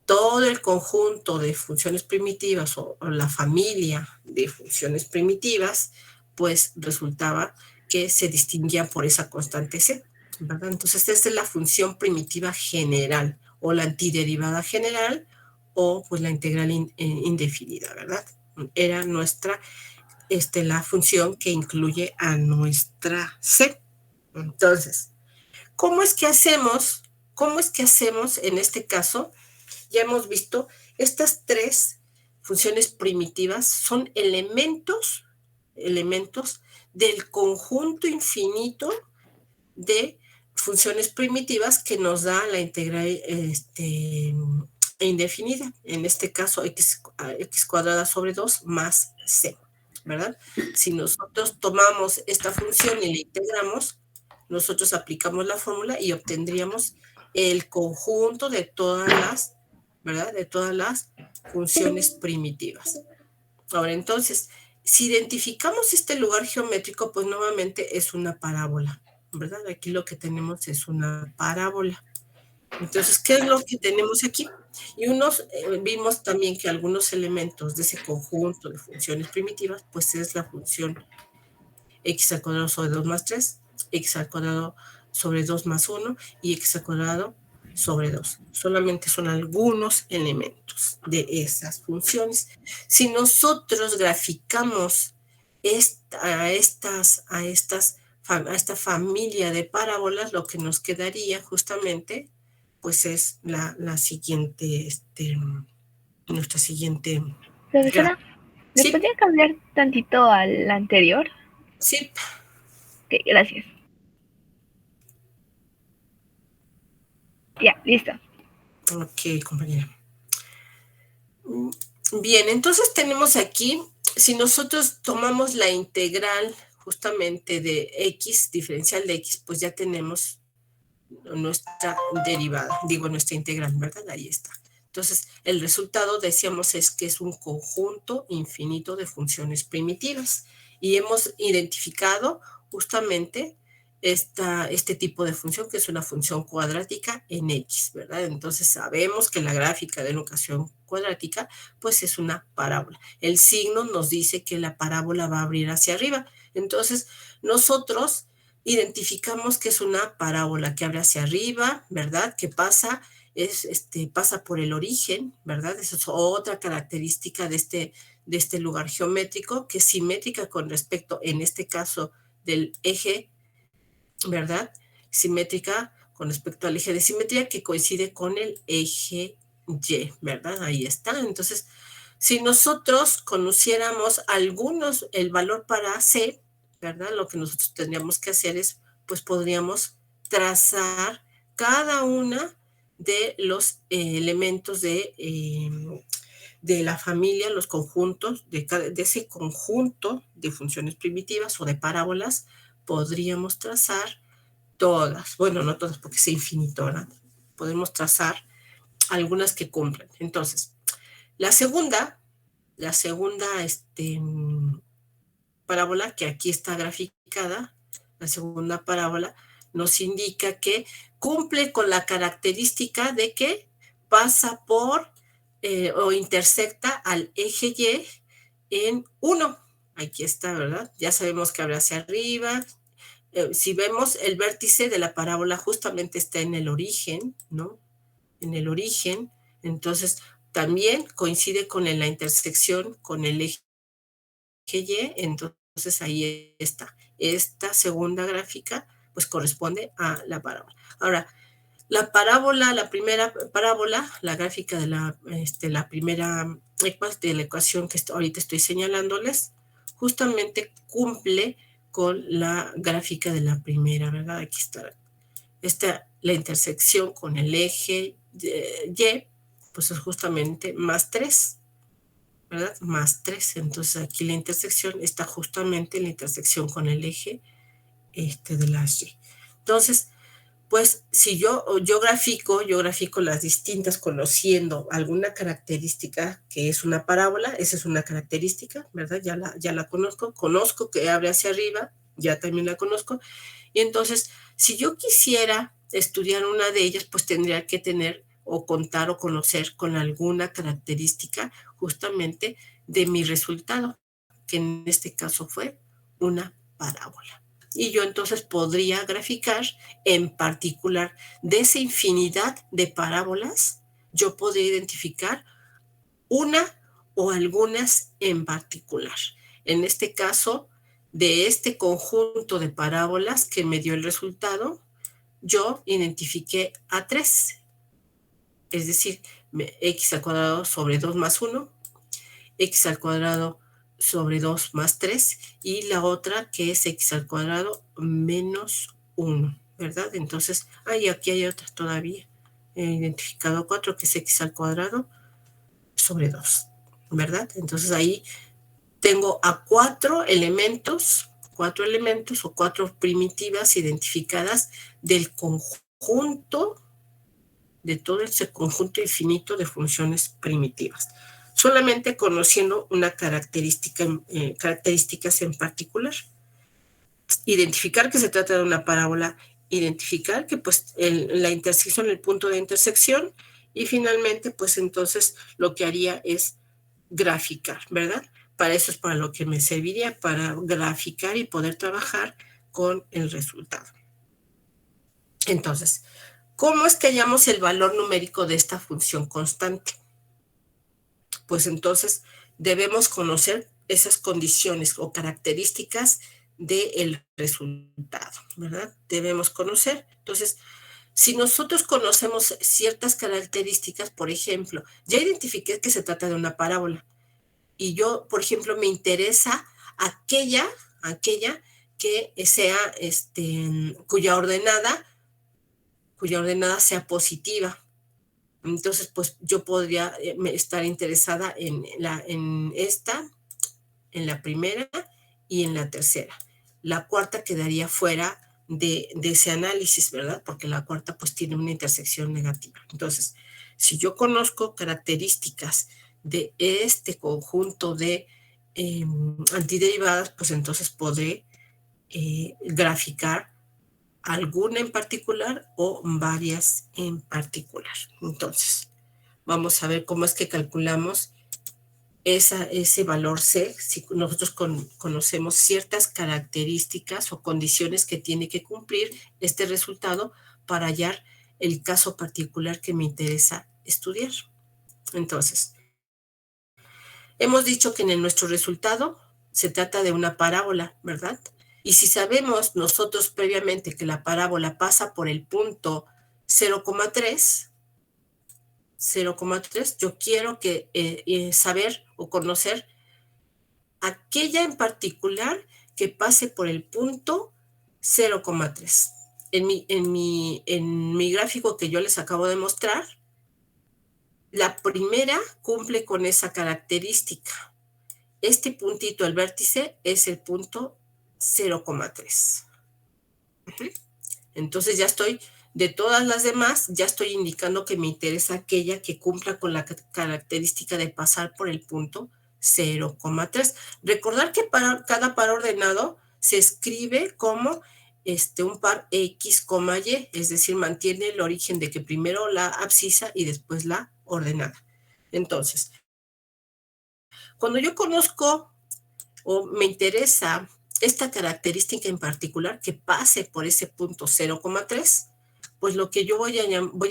todo el conjunto de funciones primitivas o la familia de funciones primitivas, pues resultaba que se distinguían por esa constante c, ¿verdad? Entonces, esta es la función primitiva general o la antiderivada general o pues la integral indefinida, ¿verdad? Era nuestra, la función que incluye a nuestra c. Entonces, ¿cómo es que hacemos en este caso? Ya hemos visto, estas tres funciones primitivas son elementos del conjunto infinito de funciones primitivas que nos da la integral indefinida, en este caso x cuadrada sobre 2 más c, ¿verdad? Si nosotros tomamos esta función y la integramos, nosotros aplicamos la fórmula y obtendríamos el conjunto de todas las, ¿verdad? De todas las funciones primitivas. Ahora, entonces, si identificamos este lugar geométrico, pues nuevamente es una parábola, ¿verdad? Aquí lo que tenemos es una parábola. Entonces, ¿qué es lo que tenemos aquí? Y vimos también que algunos elementos de ese conjunto de funciones primitivas, pues es la función x al cuadrado sobre 2 más 3, x al cuadrado sobre 2 más 1 y x al cuadrado sobre 2. Solamente son algunos elementos de esas funciones. Si nosotros graficamos a esta familia de parábolas, lo que nos quedaría justamente, pues es la siguiente, nuestra siguiente. Profesora, ¿me ¿Sí? podría cambiar tantito al anterior? Sí. Ok, gracias. Ya, listo. Ok, compañera. Bien, entonces tenemos aquí, si nosotros tomamos la integral justamente de x, diferencial de x, pues ya tenemos nuestra derivada, nuestra integral, ¿verdad? Ahí está. Entonces, el resultado, decíamos, es que es un conjunto infinito de funciones primitivas. Y hemos identificado justamente este tipo de función, que es una función cuadrática en x, ¿verdad? Entonces, sabemos que la gráfica de una ecuación cuadrática, pues es una parábola. El signo nos dice que la parábola va a abrir hacia arriba. Entonces, nosotros identificamos que es una parábola que abre hacia arriba, ¿verdad? Que pasa por el origen, ¿verdad? Esa es otra característica de este lugar geométrico, que es simétrica con respecto, en este caso, del eje, ¿verdad? Simétrica con respecto al eje de simetría, que coincide con el eje Y, ¿verdad? Ahí está. Entonces, Si nosotros conociéramos el valor para C, ¿verdad? Lo que nosotros tendríamos que hacer es, pues podríamos trazar cada una de los elementos de la familia, los conjuntos, de ese conjunto de funciones primitivas o de parábolas, podríamos trazar todas, bueno, no todas porque es infinito, ¿verdad? Podemos trazar algunas que cumplen. Entonces, la segunda parábola, que aquí está graficada, la segunda parábola nos indica que cumple con la característica de que pasa por o intersecta al eje Y en 1. Aquí está, ¿verdad? Ya sabemos que abre hacia arriba. Si vemos, el vértice de la parábola justamente está en el origen, ¿no? En el origen. Entonces, también coincide con la intersección con el eje Y. Entonces, ahí está. Esta segunda gráfica, pues corresponde a la parábola. Ahora, la primera parábola, la gráfica de la primera de la ecuación que ahorita estoy señalándoles, justamente cumple con la gráfica de la primera, ¿verdad? Aquí está la intersección con el eje Y, pues es justamente más 3, ¿verdad? Más 3. Entonces aquí la intersección está justamente en la intersección con el eje de las Y. Entonces, pues si yo grafico las distintas conociendo alguna característica que es una parábola, esa es una característica, ¿verdad? Ya la conozco que abre hacia arriba, ya también la conozco, y entonces si yo quisiera estudiar una de ellas, pues tendría que tener o contar o conocer con alguna característica justamente de mi resultado, que en este caso fue una parábola. Y yo entonces podría graficar en particular de esa infinidad de parábolas, yo podría identificar una o algunas en particular. En este caso, de este conjunto de parábolas que me dio el resultado, yo identifiqué a 3. Es decir, x al cuadrado sobre 2 más 1, x al cuadrado sobre 2 más 3, y la otra que es x al cuadrado menos 1, ¿verdad? Entonces, y aquí hay otras todavía. He identificado 4, que es x al cuadrado sobre 2, ¿verdad? Entonces ahí tengo a 4 elementos o 4 primitivas identificadas del conjunto, de todo ese conjunto infinito de funciones primitivas. Solamente conociendo una características en particular. Identificar que se trata de una parábola, identificar que pues la intersección, el punto de intersección, y finalmente pues entonces lo que haría es graficar, ¿verdad? Para eso es para lo que me serviría, para graficar y poder trabajar con el resultado. Entonces, ¿cómo es que hallamos el valor numérico de esta función constante? Pues entonces debemos conocer esas condiciones o características del resultado, ¿verdad? Debemos conocer. Entonces, si nosotros conocemos ciertas características, por ejemplo, ya identifiqué que se trata de una parábola, y yo, por ejemplo, me interesa aquella que sea, cuya ordenada sea positiva. Entonces, pues yo podría estar interesada en la primera y en la tercera. La cuarta quedaría fuera de ese análisis, ¿verdad? Porque la cuarta pues tiene una intersección negativa. Entonces, si yo conozco características de este conjunto de antiderivadas, pues entonces podré graficar alguna en particular o varias en particular. Entonces, vamos a ver cómo es que calculamos ese valor C, si nosotros conocemos ciertas características o condiciones que tiene que cumplir este resultado para hallar el caso particular que me interesa estudiar. Entonces, hemos dicho que en nuestro resultado se trata de una parábola, ¿verdad? Y si sabemos nosotros previamente que la parábola pasa por el punto 0,3, 0,3, yo quiero que saber o conocer aquella en particular que pase por el punto 0,3. En mi gráfico que yo les acabo de mostrar, la primera cumple con esa característica. Este puntito, el vértice, es el punto 0,3. Entonces ya estoy, de todas las demás, ya estoy indicando que me interesa aquella que cumpla con la característica de pasar por el punto 0,3. Recordar que cada par ordenado se escribe como un par X, Y, es decir, mantiene el origen de que primero la abscisa y después la ordenada. Entonces, cuando yo conozco o me interesa esta característica en particular que pase por ese punto 0,3, pues lo que yo voy a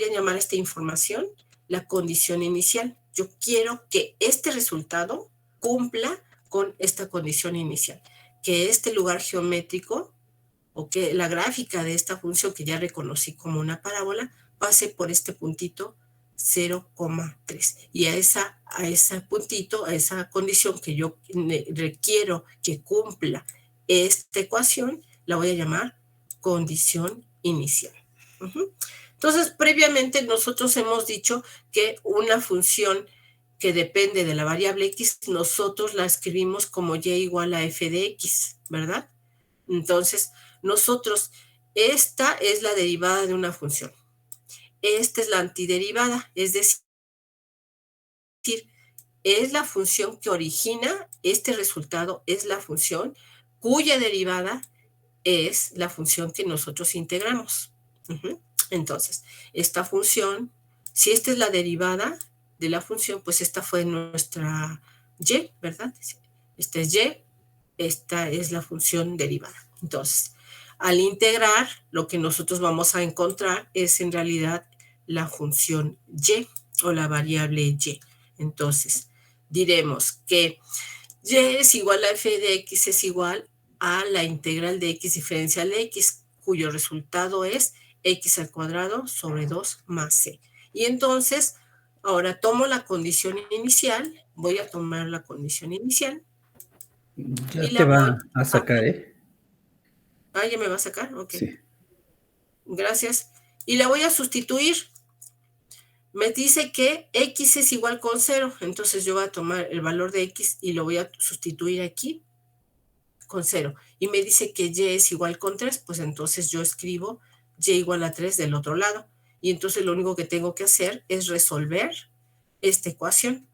llamar a esta información la condición inicial. Yo quiero que este resultado cumpla con esta condición inicial, que este lugar geométrico o que la gráfica de esta función que ya reconocí como una parábola pase por este puntito 0,3. Y a ese puntito, a esa condición que yo requiero que cumpla esta ecuación, la voy a llamar condición inicial. Entonces, previamente nosotros hemos dicho que una función que depende de la variable x, nosotros la escribimos como y igual a f de x, ¿verdad? Entonces, nosotros, esta es la derivada de una función. Esta es la antiderivada, es decir, es la función que origina este resultado, es la función cuya derivada es la función que nosotros integramos. Entonces, esta función, si esta es la derivada de la función, pues esta fue nuestra y, ¿verdad? Esta es y, esta es la función derivada. Entonces, al integrar, lo que nosotros vamos a encontrar es en realidad la función y o la variable y. Entonces, diremos que y es igual a f de x es igual a la integral de x diferencial de x, cuyo resultado es x al cuadrado sobre 2 más c. Y entonces, ahora tomo la condición inicial, voy a tomar la condición inicial. Ya te va a sacar, ¿eh? Ah, ¿ya me va a sacar? Ok. Sí. Gracias. Y la voy a sustituir. Me dice que x es igual con 0, entonces yo voy a tomar el valor de x y lo voy a sustituir aquí con 0. Y me dice que y es igual con 3, pues entonces yo escribo y igual a 3 del otro lado. Y entonces lo único que tengo que hacer es resolver esta ecuación.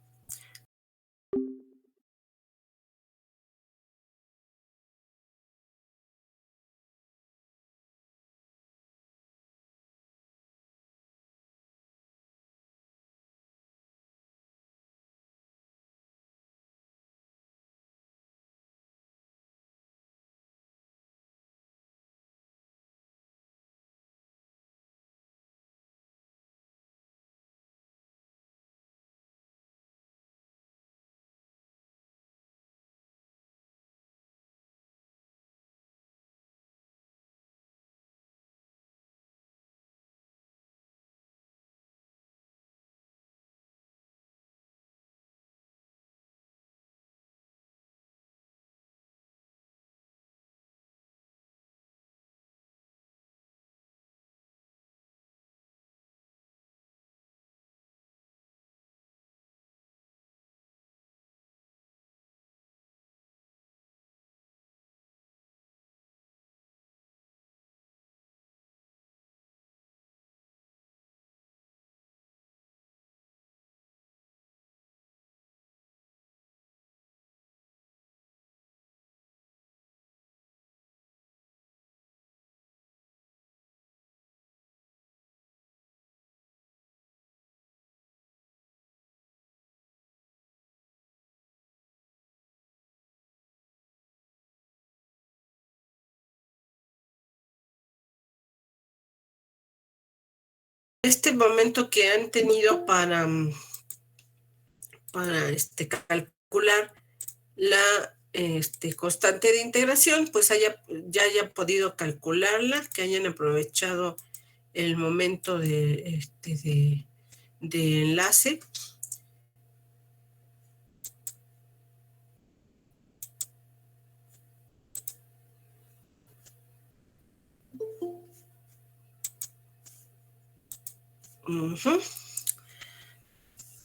Este momento que han tenido para calcular la constante de integración, pues ya hayan podido calcularla, que hayan aprovechado el momento de de enlace.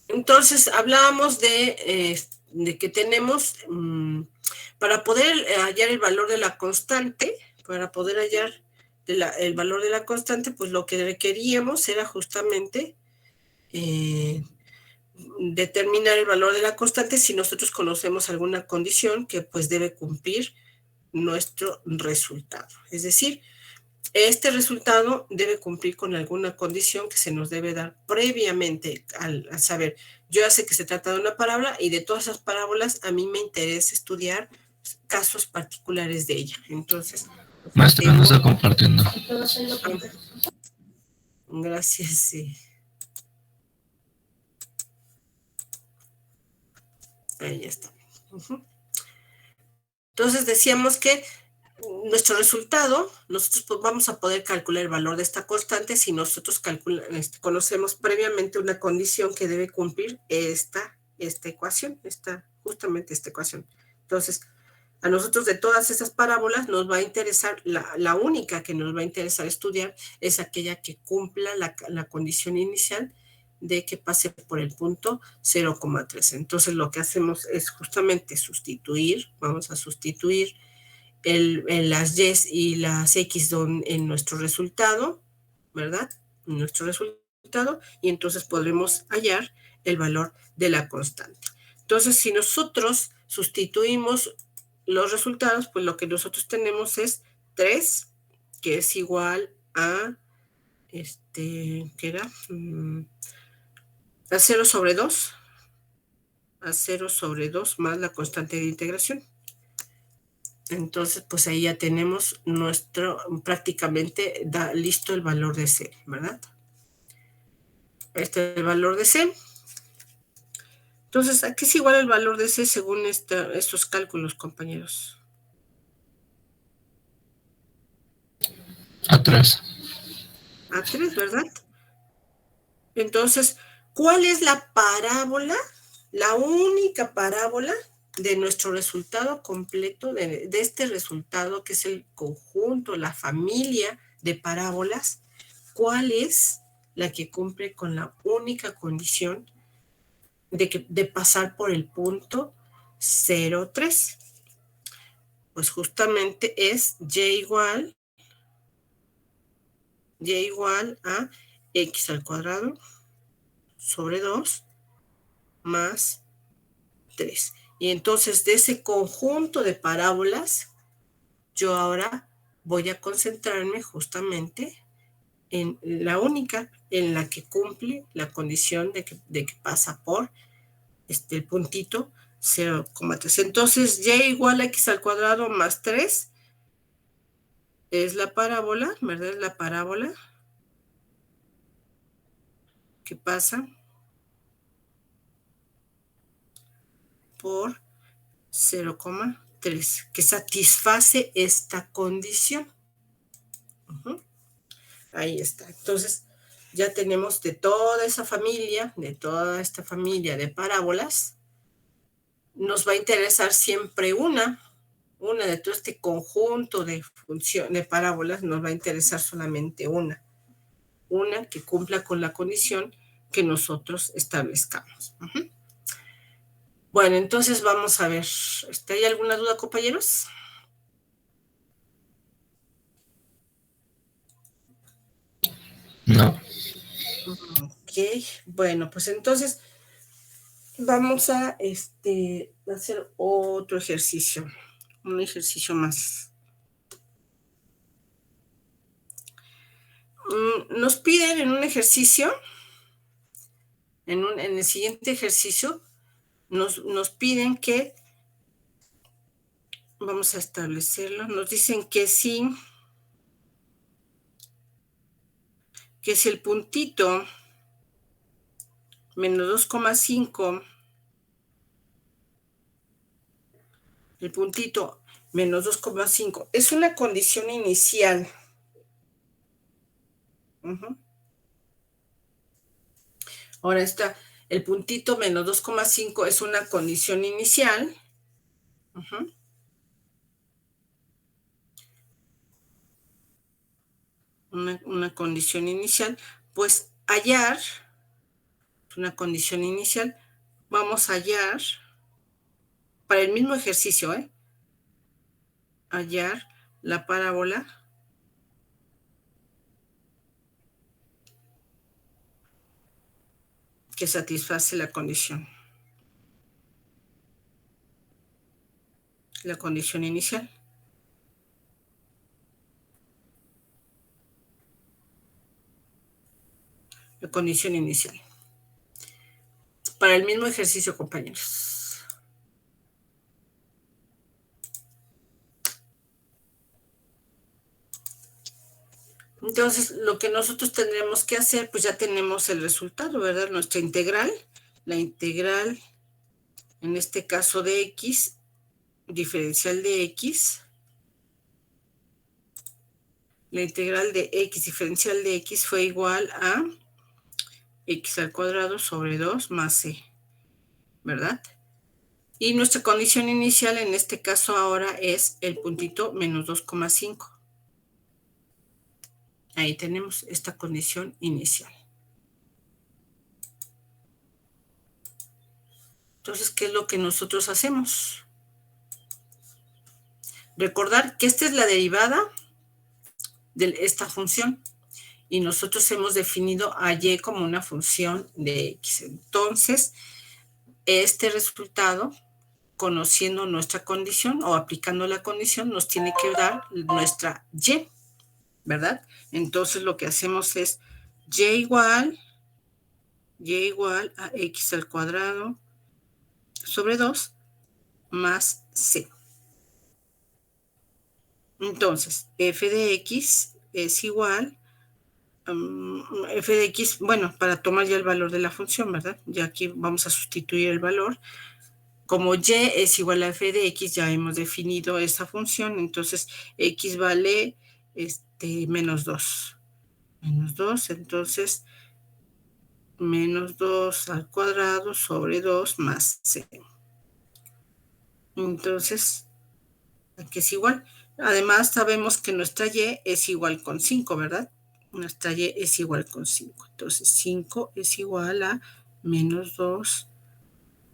Entonces, hablábamos de que tenemos, para poder hallar el valor de la constante, el valor de la constante, pues lo que requeríamos era justamente determinar el valor de la constante si nosotros conocemos alguna condición que pues debe cumplir nuestro resultado. Es decir, este resultado debe cumplir con alguna condición que se nos debe dar previamente al saber. Yo ya sé que se trata de una parábola y de todas esas parábolas a mí me interesa estudiar casos particulares de ella. Entonces, Maestra, no está compartiendo. Gracias, sí. Ahí está. Entonces decíamos que nuestro resultado, nosotros pues vamos a poder calcular el valor de esta constante si nosotros conocemos previamente una condición que debe cumplir esta ecuación, justamente esta ecuación. Entonces, a nosotros de todas esas parábolas nos va a interesar, la única que nos va a interesar estudiar es aquella que cumpla la condición inicial de que pase por el punto 0,3. Entonces lo que hacemos es justamente vamos a sustituir las y y las x en nuestro resultado, ¿verdad? En nuestro resultado, y entonces podremos hallar el valor de la constante. Entonces, si nosotros sustituimos los resultados, pues lo que nosotros tenemos es 3, que es igual a, ¿qué era? A 0 sobre 2, más la constante de integración. Entonces, pues ahí ya tenemos prácticamente listo el valor de C, ¿verdad? Este es el valor de C. Entonces, ¿a qué es igual el valor de C según estos cálculos, compañeros? A 3. A 3, ¿verdad? Entonces, ¿cuál es la parábola? La única parábola de nuestro resultado completo, de este resultado que es el conjunto, la familia de parábolas, ¿cuál es la que cumple con la única condición de pasar por el punto 0,3? Pues justamente es y igual a x al cuadrado sobre 2 más 3. Y entonces de ese conjunto de parábolas, yo ahora voy a concentrarme justamente en la única en la que cumple la condición de que pasa por el puntito 0,3. Entonces, y igual a x al cuadrado más 3 es la parábola, ¿verdad? Es la parábola que pasa por 0,3, que satisface esta condición. Ahí está. Entonces, ya tenemos de toda esta familia de parábolas, nos va a interesar siempre una de todo este conjunto de parábolas, nos va a interesar solamente una que cumpla con la condición que nosotros establezcamos. Bueno, entonces vamos a ver, ¿hay alguna duda, compañeros? No. Ok, bueno, pues entonces vamos a hacer otro ejercicio, un ejercicio más. Nos piden en un ejercicio, en el siguiente ejercicio, nos piden que, vamos a establecerlo, nos dicen que si el puntito menos 2,5, el puntito menos 2,5 es una condición inicial. Ahora está el puntito menos 2,5 es una condición inicial. Una condición inicial, pues hallar, una condición inicial, vamos a hallar, para el mismo ejercicio, hallar la parábola que satisface la condición inicial. La condición inicial. Para el mismo ejercicio, compañeros. Entonces, lo que nosotros tendremos que hacer, pues ya tenemos el resultado, ¿verdad? Nuestra integral, la integral, en este caso de x, diferencial de x, la integral de x diferencial de x fue igual a x al cuadrado sobre 2 más c, ¿verdad? Y nuestra condición inicial en este caso ahora es el puntito menos 2,5. Ahí tenemos esta condición inicial. Entonces, ¿qué es lo que nosotros hacemos? Recordar que esta es la derivada de esta función y nosotros hemos definido a y como una función de x. Entonces, este resultado, conociendo nuestra condición o aplicando la condición, nos tiene que dar nuestra y, ¿verdad? Entonces, lo que hacemos es y igual a x al cuadrado sobre 2 más c. Entonces, f de x es igual, f de x, bueno, para tomar ya el valor de la función, ¿verdad? Ya aquí vamos a sustituir el valor. Como y es igual a f de x, ya hemos definido esa función, entonces x vale menos 2. Menos 2, entonces menos 2 al cuadrado sobre 2 más c. Entonces, aquí es igual. Además, sabemos que nuestra y es igual con 5, ¿verdad? Nuestra y es igual con 5. Entonces, 5 es igual a menos 2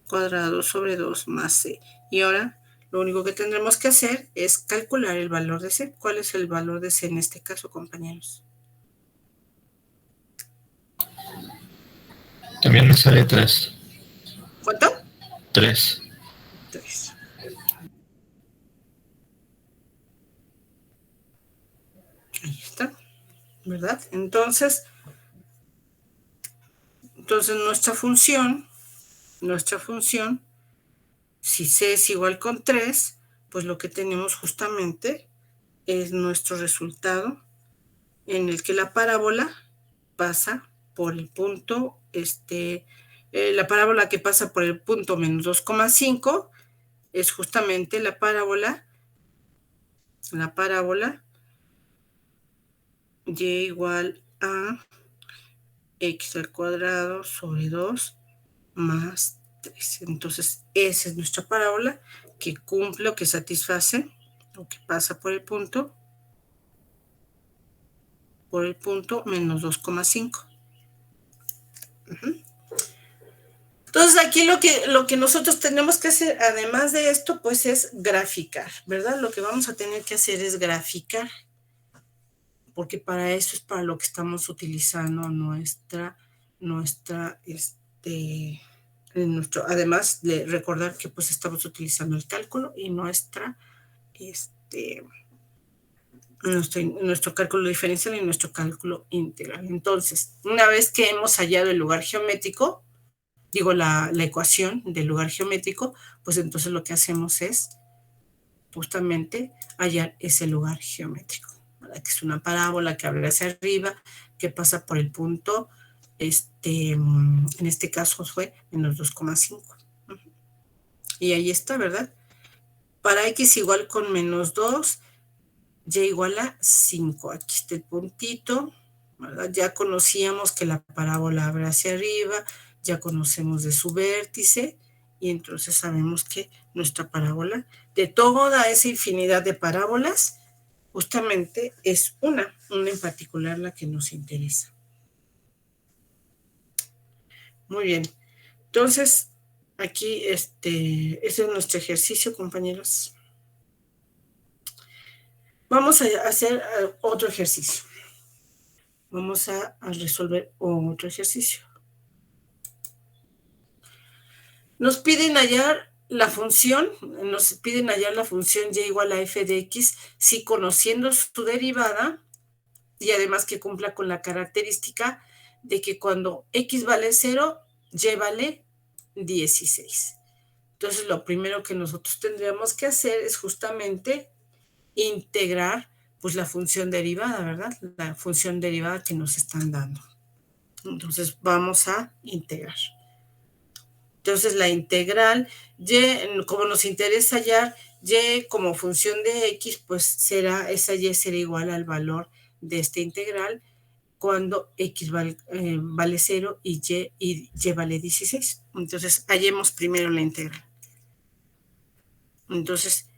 cuadrado sobre 2 más c. Y ahora, lo único que tendremos que hacer es calcular el valor de c. ¿Cuál es el valor de c en este caso, compañeros? También me sale 3. ¿Cuánto? 3. 3. Ahí está, ¿verdad? Entonces nuestra función, si c es igual con 3, pues lo que tenemos justamente es nuestro resultado en el que la parábola pasa por el punto, la parábola que pasa por el punto menos 2,5 es justamente la parábola y igual a x al cuadrado sobre 2 más 3. Entonces, esa es nuestra parábola que cumple o que satisface o que pasa por el punto menos 2,5. Entonces, aquí lo que nosotros tenemos que hacer, además de esto, pues es graficar, ¿verdad? Lo que vamos a tener que hacer es graficar, porque para eso es para lo que estamos utilizando además de recordar que pues estamos utilizando el cálculo y nuestro cálculo diferencial y nuestro cálculo integral. Entonces, una vez que hemos hallado el lugar geométrico, digo la ecuación del lugar geométrico, pues entonces lo que hacemos es justamente hallar ese lugar geométrico, ¿verdad? Que es una parábola que abre hacia arriba, que pasa por el punto, en este caso fue menos 2,5. Y ahí está, ¿verdad? Para x igual con menos 2, y igual a 5. Aquí está el puntito ¿verdad? Ya conocíamos que la parábola abre hacia arriba, ya conocemos de su vértice, y entonces sabemos que nuestra parábola, de toda esa infinidad de parábolas, justamente es una en particular la que nos interesa. Muy bien. Entonces, aquí, ese es nuestro ejercicio, compañeros. Vamos a hacer otro ejercicio. Vamos a resolver otro ejercicio. Nos piden hallar la función y igual a f de x si conociendo su derivada y además que cumpla con la característica de que cuando x vale 0, y vale 16. Entonces, lo primero que nosotros tendríamos que hacer es justamente integrar pues la función derivada, ¿verdad? La función derivada que nos están dando. Entonces, vamos a integrar. Entonces, la integral, y, como nos interesa hallar y como función de x, pues esa y será igual al valor de esta integral cuando x vale 0 y y vale 16. Entonces, hallemos primero la integral. Entonces,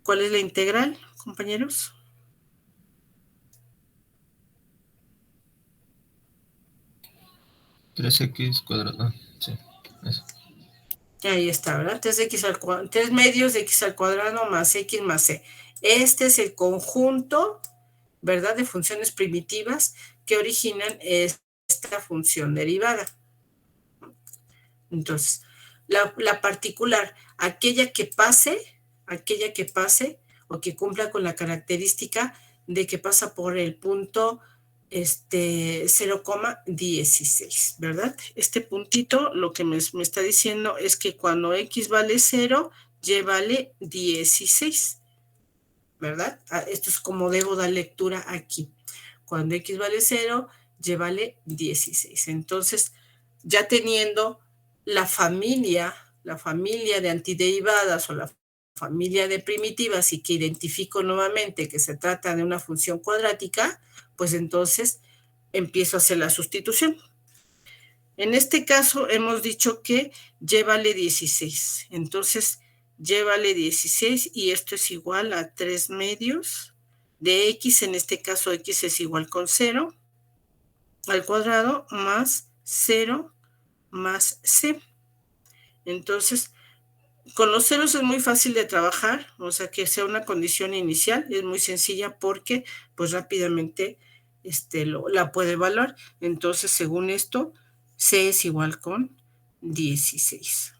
¿cuál es la integral, compañeros? (3x²). Sí, eso. Ahí está, ¿verdad? 3 medios de x al cuadrado más x más c. Este es el conjunto, ¿verdad?, de funciones primitivas que originan esta función derivada. Entonces, la particular, aquella que pase o que cumpla con la característica de que pasa por el punto 0,16, ¿verdad? Este puntito lo que me está diciendo es que cuando x vale 0, y vale 16, ¿verdad? Esto es como debo dar lectura aquí. Cuando x vale 0, y vale 16. Entonces, ya teniendo la familia de antiderivadas o la familia de primitivas y que identifico nuevamente que se trata de una función cuadrática, pues entonces empiezo a hacer la sustitución. En este caso hemos dicho que y vale 16. Entonces, y vale 16 y esto es igual a 3 medios de x, en este caso x es igual con 0 al cuadrado más 0 más c. Entonces, con los ceros es muy fácil de trabajar, o sea que sea una condición inicial, es muy sencilla porque pues rápidamente la puede evaluar. Entonces, según esto, c es igual con 16.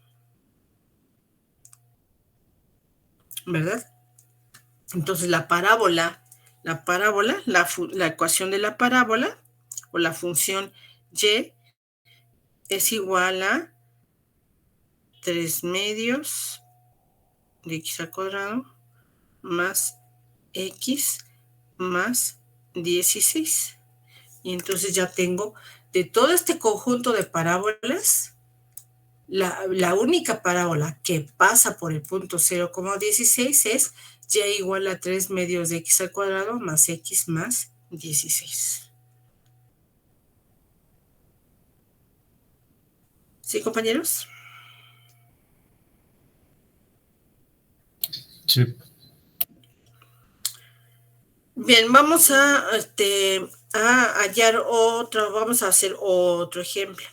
¿Verdad? Entonces, la ecuación de la parábola o la función y es igual a 3 medios de x al cuadrado más x más 16. Y entonces ya tengo de todo este conjunto de parábolas, la única parábola que pasa por el punto 0,16 es y igual a 3 medios de x al cuadrado más x más 16. ¿Sí, compañeros? Sí. Bien, vamos a hallar vamos a hacer otro ejemplo.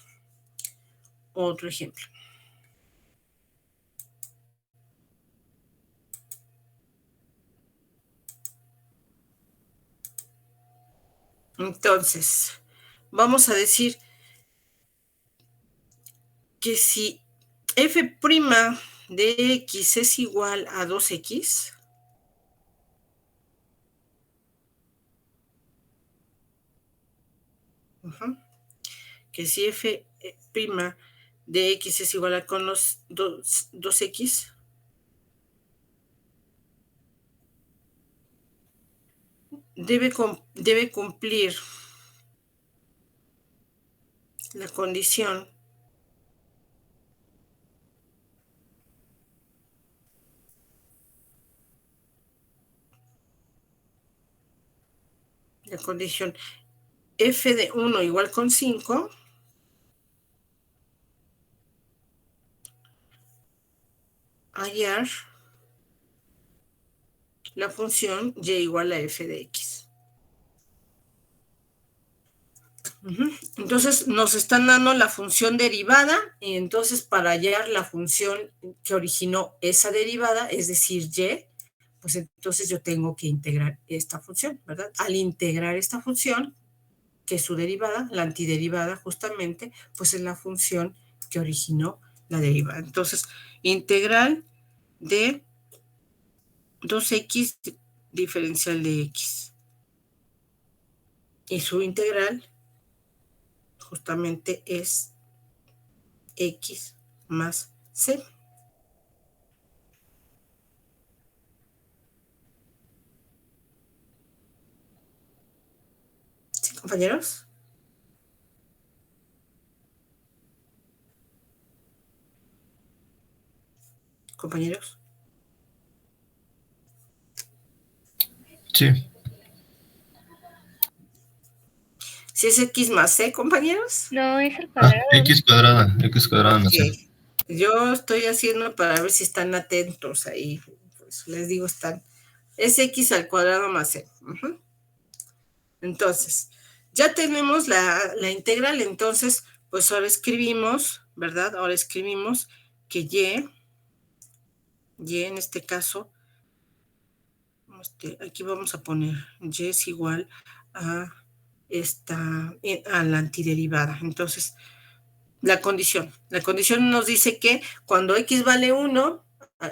Entonces, vamos a decir que si f' de x es igual a 2x, que si f' de x es igual a con los 2x, debe cumplir la condición f de 1 igual con 5, hallar la función y igual a f de x. Entonces nos están dando la función derivada, y entonces para hallar la función que originó esa derivada, es decir, y, pues entonces yo tengo que integrar esta función, ¿verdad? Al integrar esta función, que es su derivada, la antiderivada justamente, pues es la función que originó la derivada. Entonces, integral de 2x diferencial de x. Y su integral justamente es x más c. ¿Sí, compañeros? ¿Compañeros? Sí. ¿Sí es x más c, compañeros? No, es al Ah, cuadrado. x cuadrada más c. Ok. Yo estoy haciendo para ver si están atentos ahí. Pues les digo, están. Es x al cuadrado más c. Entonces, ya tenemos la integral. Entonces, pues ahora escribimos, ¿verdad? Ahora escribimos que y en este caso, aquí vamos a poner y es igual a la antiderivada. Entonces, la condición nos dice que cuando x vale 1,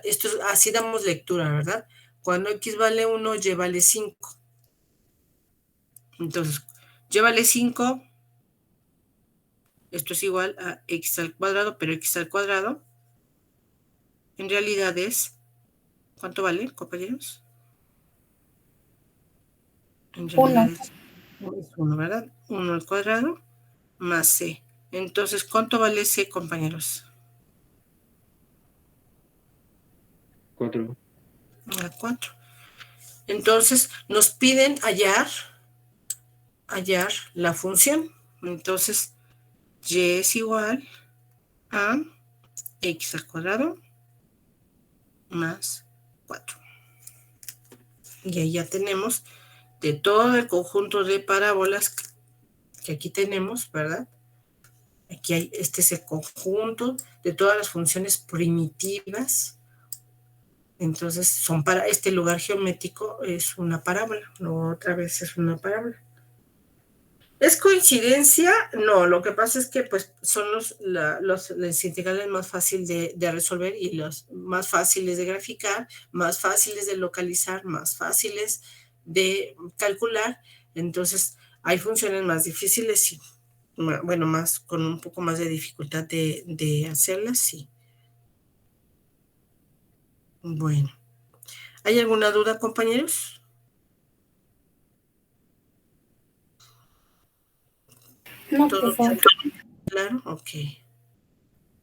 esto así damos lectura, ¿verdad? Cuando x vale 1, y vale 5. Entonces, y vale 5, esto es igual a x al cuadrado, pero x al cuadrado en realidad es, ¿cuánto vale, compañeros? En realidad es 1, ¿verdad? 1 al cuadrado más c. Entonces, ¿cuánto vale c, compañeros? 4. 4. Entonces, nos piden hallar la función. Entonces, y es igual a x al cuadrado más 4. Y ahí ya tenemos de todo el conjunto de parábolas que aquí tenemos, ¿verdad? Aquí hay, este es el conjunto de todas las funciones primitivas. Entonces, son para este lugar geométrico es una parábola, no otra vez es una parábola. ¿Es coincidencia? No, lo que pasa es que pues, son los integrales más fáciles de resolver y los más fáciles de graficar, más fáciles de localizar, más fáciles de calcular. Entonces, hay funciones más difíciles, sí. Bueno, más con un poco más de dificultad de hacerlas, sí. Bueno. ¿Hay alguna duda, compañeros? No, ¿Todo profe. claro? Ok.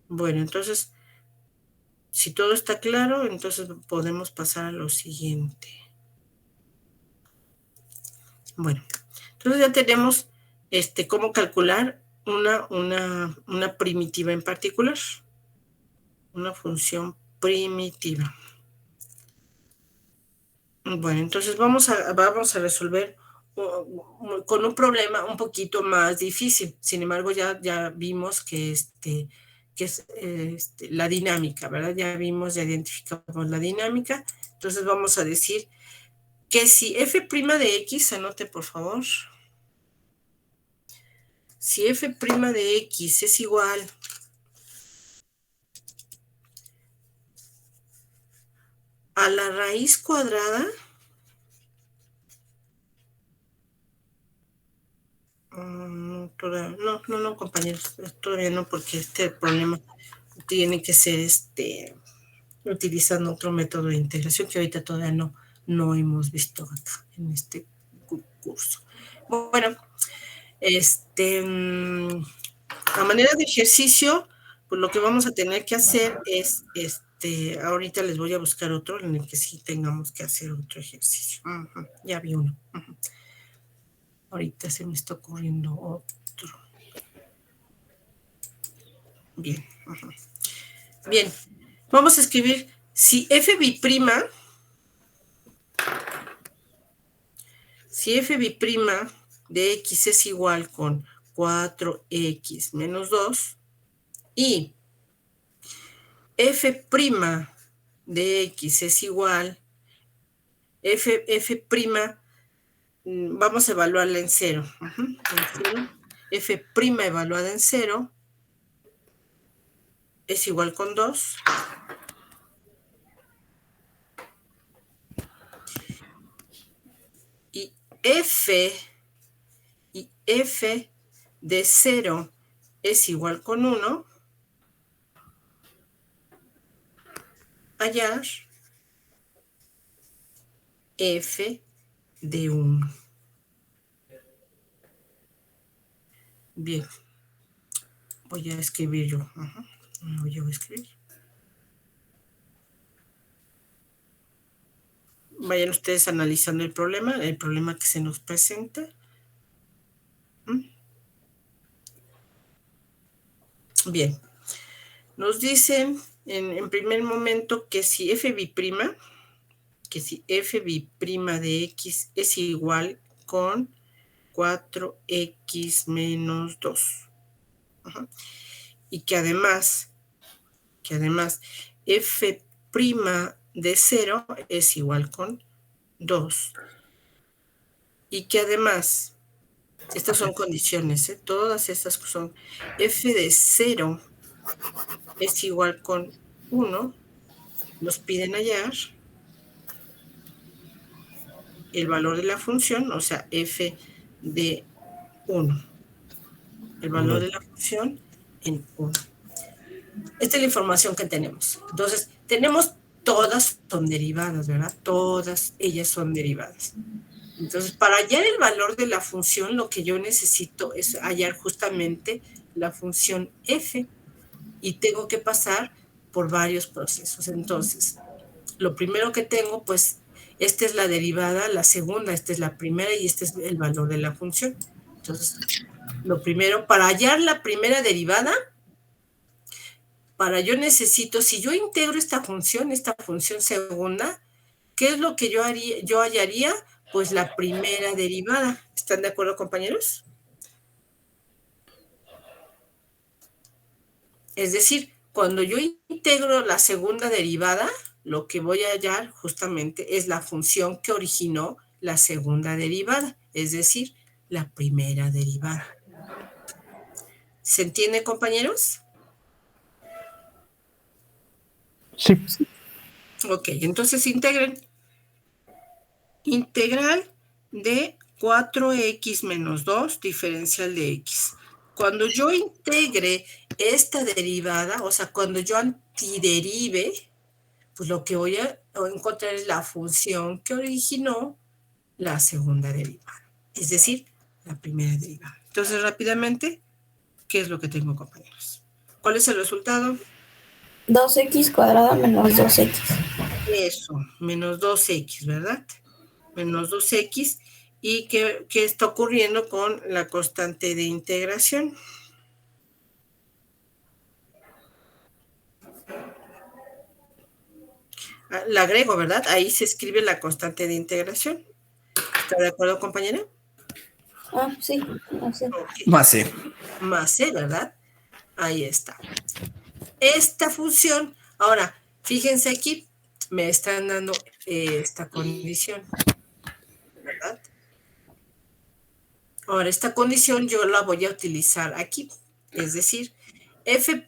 Bueno, entonces, si todo está claro, entonces podemos pasar a lo siguiente. Bueno, entonces ya tenemos cómo calcular una primitiva en particular. Una función primitiva. Bueno, entonces vamos a resolver con un problema un poquito más difícil. Sin embargo, ya vimos que es la dinámica, ¿verdad? Ya identificamos la dinámica. Entonces vamos a decir que si f' de x, anote por favor. Si f' de x es igual a la raíz cuadrada, no, compañeros, todavía no, porque este problema tiene que ser utilizando otro método de integración que ahorita todavía no hemos visto acá en este curso. Bueno, a manera de ejercicio, pues lo que vamos a tener que hacer es, ahorita les voy a buscar otro en el que sí tengamos que hacer otro ejercicio. Ya vi uno. Ahorita se me está ocurriendo otro. Bien. Bien. Vamos a escribir si f bi'prima de x es igual con 4x menos 2 y f' de x es igual, f', vamos a evaluarla en 0. F' evaluada en 0 es igual con 2. Y f de 0 es igual con 1. Hallar f de 1. Bien. Voy a escribir yo. Voy a escribir. Vayan ustedes analizando el problema que se nos presenta. Bien. Nos dicen en primer momento que si f bi'prima de x es igual con 4x menos 2. Y que además f' de 0 es igual con 2. Y que además, estas son condiciones, todas estas son f de 0 es igual con 1. Nos piden hallar el valor de la función, o sea, f de 1. El valor de la función en 1. Esta es la información que tenemos. Entonces, todas son derivadas, ¿verdad? Todas ellas son derivadas. Entonces, para hallar el valor de la función, lo que yo necesito es hallar justamente la función f. Y tengo que pasar por varios procesos. Entonces, lo primero que tengo, pues, esta es la derivada, la segunda, esta es la primera y este es el valor de la función. Entonces, lo primero, para hallar la primera derivada, yo necesito, si yo integro esta función segunda, ¿qué es lo que yo hallaría? Pues la primera derivada. ¿Están de acuerdo, compañeros? Es decir, cuando yo integro la segunda derivada, lo que voy a hallar justamente es la función que originó la segunda derivada, es decir, la primera derivada. ¿Se entiende, compañeros? Sí. Ok, entonces integren. Integral de 4x menos 2 diferencial de x. Cuando yo integre esta derivada, o sea, cuando yo antiderive, pues lo que voy a encontrar es la función que originó la segunda derivada, es decir, la primera derivada. Entonces, rápidamente, ¿qué es lo que tengo, compañeros? ¿Cuál es el resultado? 2x cuadrado menos 2x. Eso, menos 2x, ¿verdad? Menos 2x. ¿Y qué está ocurriendo con la constante de integración? La agrego, ¿verdad? Ahí se escribe la constante de integración. ¿Está de acuerdo, compañera? Ah, sí, así. Okay. Más C. Más C, ¿verdad? Ahí está. Esta función, ahora, fíjense aquí, me están dando esta condición, ¿verdad? Ahora, esta condición yo la voy a utilizar aquí, es decir, f'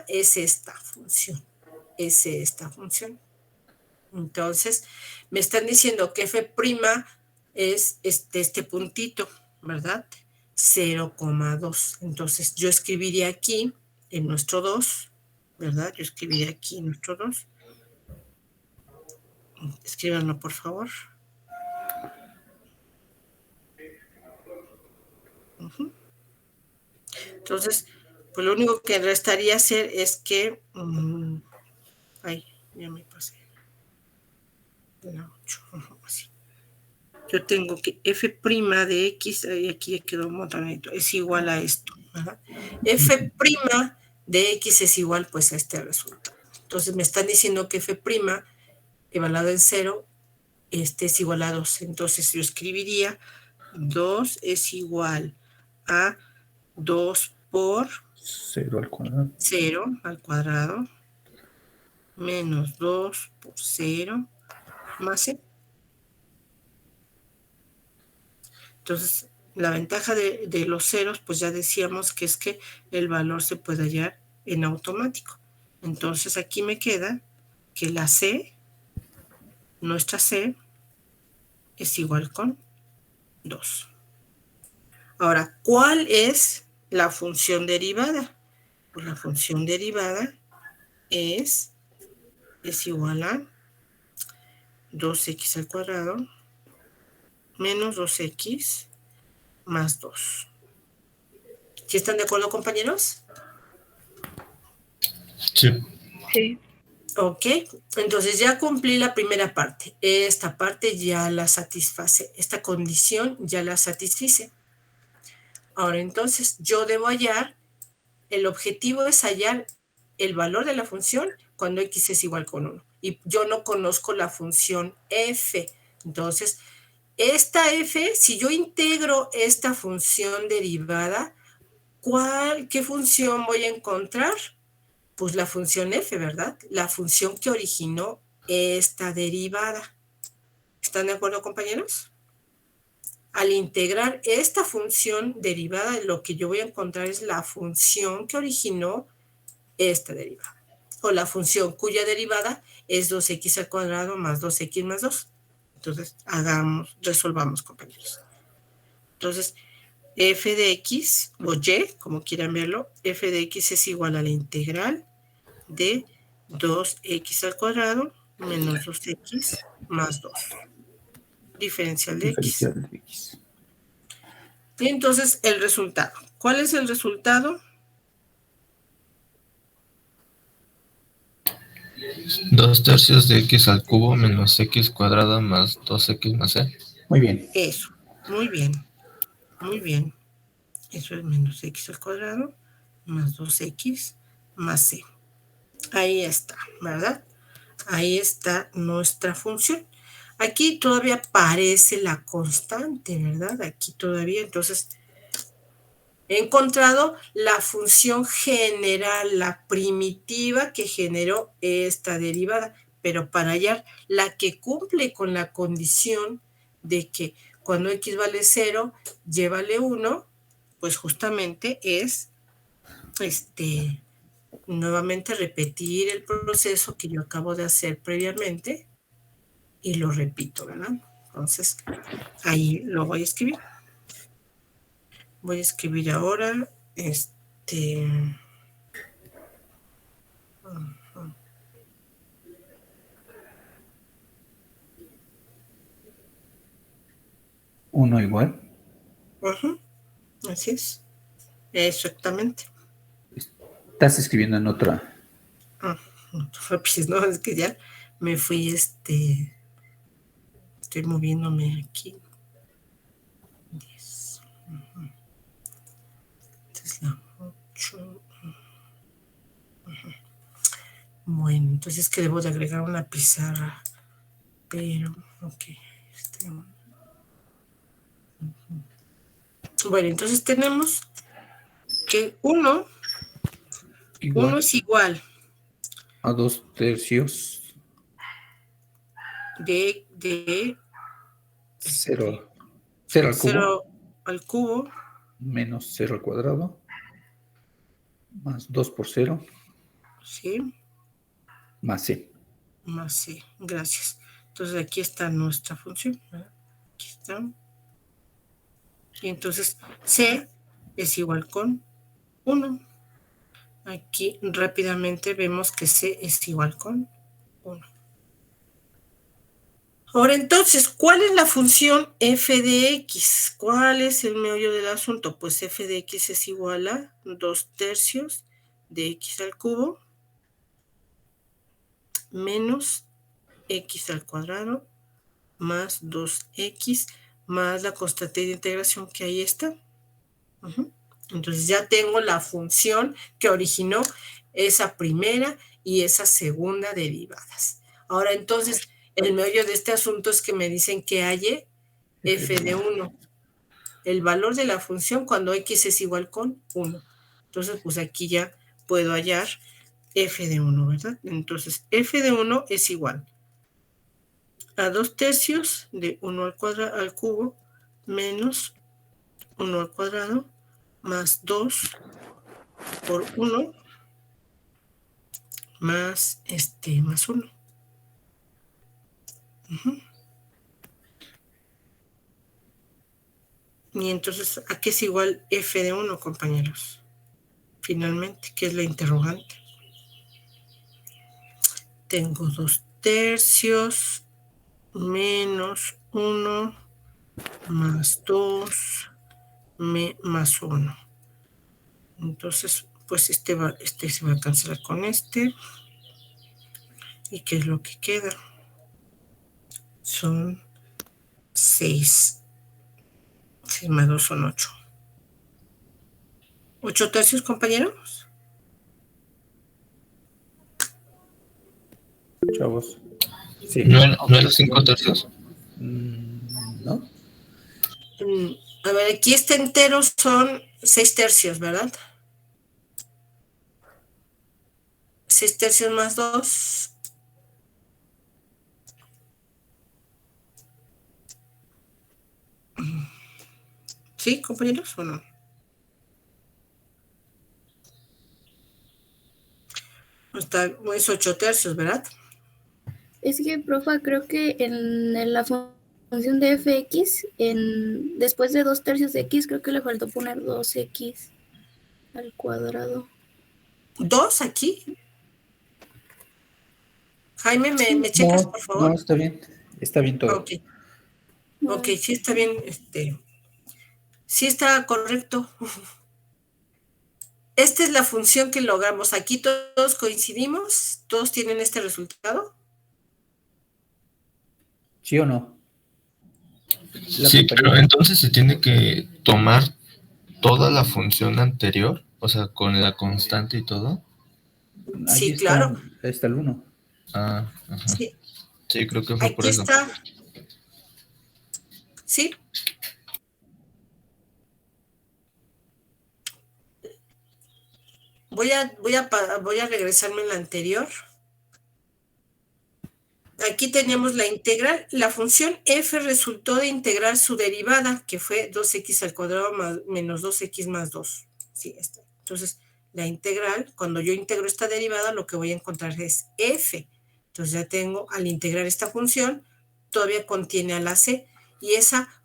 es esta función, Entonces, me están diciendo que f' es este puntito, ¿verdad? 0,2. Entonces, yo escribiría aquí en nuestro 2, ¿verdad? Yo escribiría aquí en nuestro 2. Escríbanlo, por favor. Entonces, pues lo único que restaría hacer es que... ay, ya me pasé. La 8, así. yo tengo que f' de x, y aquí ya quedó un montonito, es igual a esto, ¿verdad? F' de x es igual pues a este resultado. Entonces me están diciendo que f' evaluado en 0, es igual a 2. Entonces yo escribiría 2 es igual a 2 por 0 al cuadrado. 0 al cuadrado menos 2 por 0 más c. Entonces, la ventaja de los ceros, pues ya decíamos que es que el valor se puede hallar en automático. Entonces, aquí me queda que la c, nuestra c, es igual con 2. Ahora, ¿cuál es la función derivada? Pues la función derivada es igual a 2x al cuadrado menos 2x más 2. ¿Sí están de acuerdo, compañeros? Sí. Sí. Ok, entonces ya cumplí la primera parte. Esta parte ya la satisface. Esta condición ya la satisfice. Ahora entonces yo debo hallar, el objetivo es hallar el valor de la función cuando x es igual con 1. Y yo no conozco la función f. Entonces, esta f, si yo integro esta función derivada, ¿qué función voy a encontrar? Pues la función f, ¿verdad? La función que originó esta derivada. ¿Están de acuerdo, compañeros? Al integrar esta función derivada, lo que yo voy a encontrar es la función que originó esta derivada. O la función cuya derivada es 2x al cuadrado más 2x más 2. Entonces, resolvamos, compañeros. Entonces, f de x, o y, como quieran verlo, f de x es igual a la integral de 2x al cuadrado menos 2x más 2. Diferencial de x. Diferencial de x. Y entonces el resultado. ¿Cuál es el resultado? 2/3 de x al cubo menos x cuadrado más 2x más c. Muy bien. Eso. Muy bien. Muy bien. Eso es menos x al cuadrado más 2x más c. Ahí está, ¿verdad? Ahí está nuestra función. Aquí todavía aparece la constante, ¿verdad? Aquí todavía, entonces, he encontrado la función general, la primitiva que generó esta derivada, pero para hallar la que cumple con la condición de que cuando x vale 0, y vale 1, pues justamente es nuevamente repetir el proceso que yo acabo de hacer previamente y lo repito, ¿verdad? Entonces, ahí lo voy a escribir. Voy a escribir ahora, Uno igual. Así es. Exactamente. Estás escribiendo en otra. Pues no, es que ya me fui, estoy moviéndome aquí. 10. Entonces la 8. Bueno, entonces que debo de agregar una pizarra. Pero, ok. Bueno, entonces tenemos que 1 es igual a 2/3 de 0 al cubo 0 al cubo menos 0 al cuadrado más 2 por 0, ¿sí? Más c. Más c, gracias. Entonces aquí está nuestra función, ¿verdad? Aquí está. Y entonces c es igual con 1. Aquí rápidamente vemos que c es igual con 1. Ahora entonces, ¿cuál es la función f de x? ¿Cuál es el meollo del asunto? Pues f de x es igual a 2/3 de x al cubo menos x al cuadrado más 2x más la constante de integración que ahí está. Entonces ya tengo la función que originó esa primera y esa segunda derivadas. Ahora entonces, el meollo de este asunto es que me dicen que halle f de 1. El valor de la función cuando x es igual con 1. Entonces, pues aquí ya puedo hallar f de 1, ¿verdad? Entonces, f de 1 es igual a 2/3 de 1 al cubo menos 1 al cuadrado más 2 por 1 más 1. Y entonces, ¿a qué es igual f de 1, compañeros? Finalmente, ¿qué es la interrogante? Tengo 2/3 menos 1 más 2 más 1. Entonces, pues se va a cancelar con este. ¿Y qué es lo que queda? Son 6. 6 más 2 son 8. 8/3, compañeros. Chavos. Sí. ¿No era 5/3? ¿No? A ver, aquí entero son 6/3, ¿verdad? 6/3 más 2. ¿Sí, compañeros, o no? Es 8/3, ¿verdad? Es que, profa, creo que en la función de fx, después de 2/3 de x, creo que le faltó poner 2x al cuadrado. ¿2 aquí? Jaime, ¿me checas, por favor? No, está bien. Está bien todo. Ok, sí está bien. Sí está correcto. Esta es la función que logramos. Aquí todos coincidimos. ¿Todos tienen este resultado? ¿Sí o no? Sí, pero entonces se tiene que tomar toda la función anterior, o sea, con la constante y todo. Sí, claro. Ahí está el 1. Ah, ajá. Sí. Sí, creo que fue por eso. Aquí está. Sí. Voy a regresarme a la anterior. Aquí tenemos la integral. La función f resultó de integrar su derivada, que fue 2x al cuadrado menos 2x más 2. Sí, está. Entonces, la integral, cuando yo integro esta derivada, lo que voy a encontrar es f. Entonces ya tengo, al integrar esta función, todavía contiene a la c. Y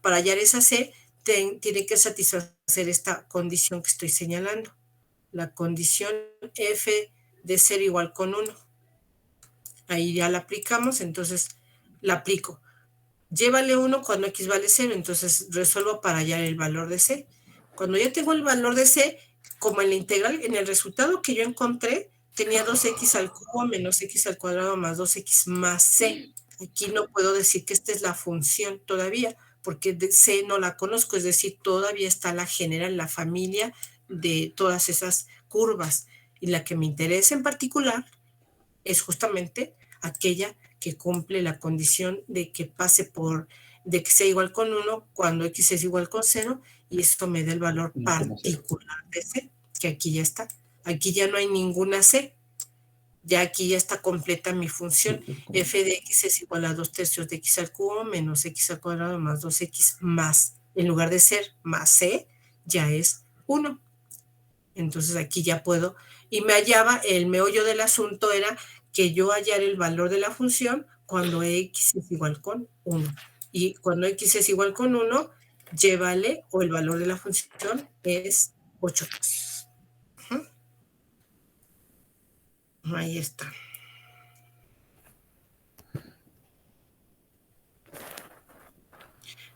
para hallar esa c, tiene que satisfacer esta condición que estoy señalando. La condición f de ser igual con 1. Ahí ya la aplicamos, entonces la aplico. Llévale 1 cuando x vale 0, entonces resuelvo para hallar el valor de c. Cuando ya tengo el valor de c, como en la integral, en el resultado que yo encontré, tenía 2x al cubo menos x al cuadrado más 2x más c. Aquí no puedo decir que esta es la función todavía, porque de c no la conozco, es decir, todavía está la general, la familia de todas esas curvas. Y la que me interesa en particular es justamente aquella que cumple la condición de que de que sea igual con 1 cuando x es igual con 0, y esto me da el valor particular de c, que aquí ya está. Aquí ya no hay ninguna c, ya aquí ya está completa mi función. F de x es igual a 2/3 de x al cubo menos x al cuadrado más 2x más, en lugar de ser más c, ya es 1. Entonces aquí ya puedo, y me hallaba, el meollo del asunto era que yo hallara el valor de la función cuando x es igual con 1. Y cuando x es igual con 1, llévale, o el valor de la función es 8/3. Ahí está.